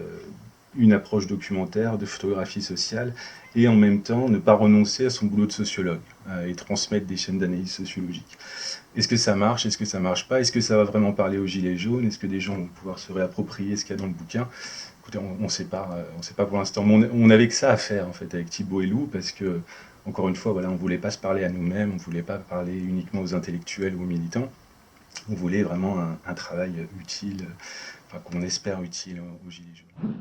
une approche documentaire, de photographie sociale, et en même temps ne pas renoncer à son boulot de sociologue et transmettre des chaînes d'analyse sociologique. Est-ce que ça marche? Est-ce que ça marche pas? Est-ce que ça va vraiment parler aux Gilets jaunes? Est-ce que des gens vont pouvoir se réapproprier ce qu'il y a dans le bouquin? Écoutez, on ne sait pas pour l'instant. On n'avait que ça à faire, en fait, avec Thibaut et Lou, parce que, encore une fois, voilà, on ne voulait pas se parler à nous-mêmes, on ne voulait pas parler uniquement aux intellectuels ou aux militants. On voulait vraiment un travail utile, qu'on espère utile aux Gilets jaunes.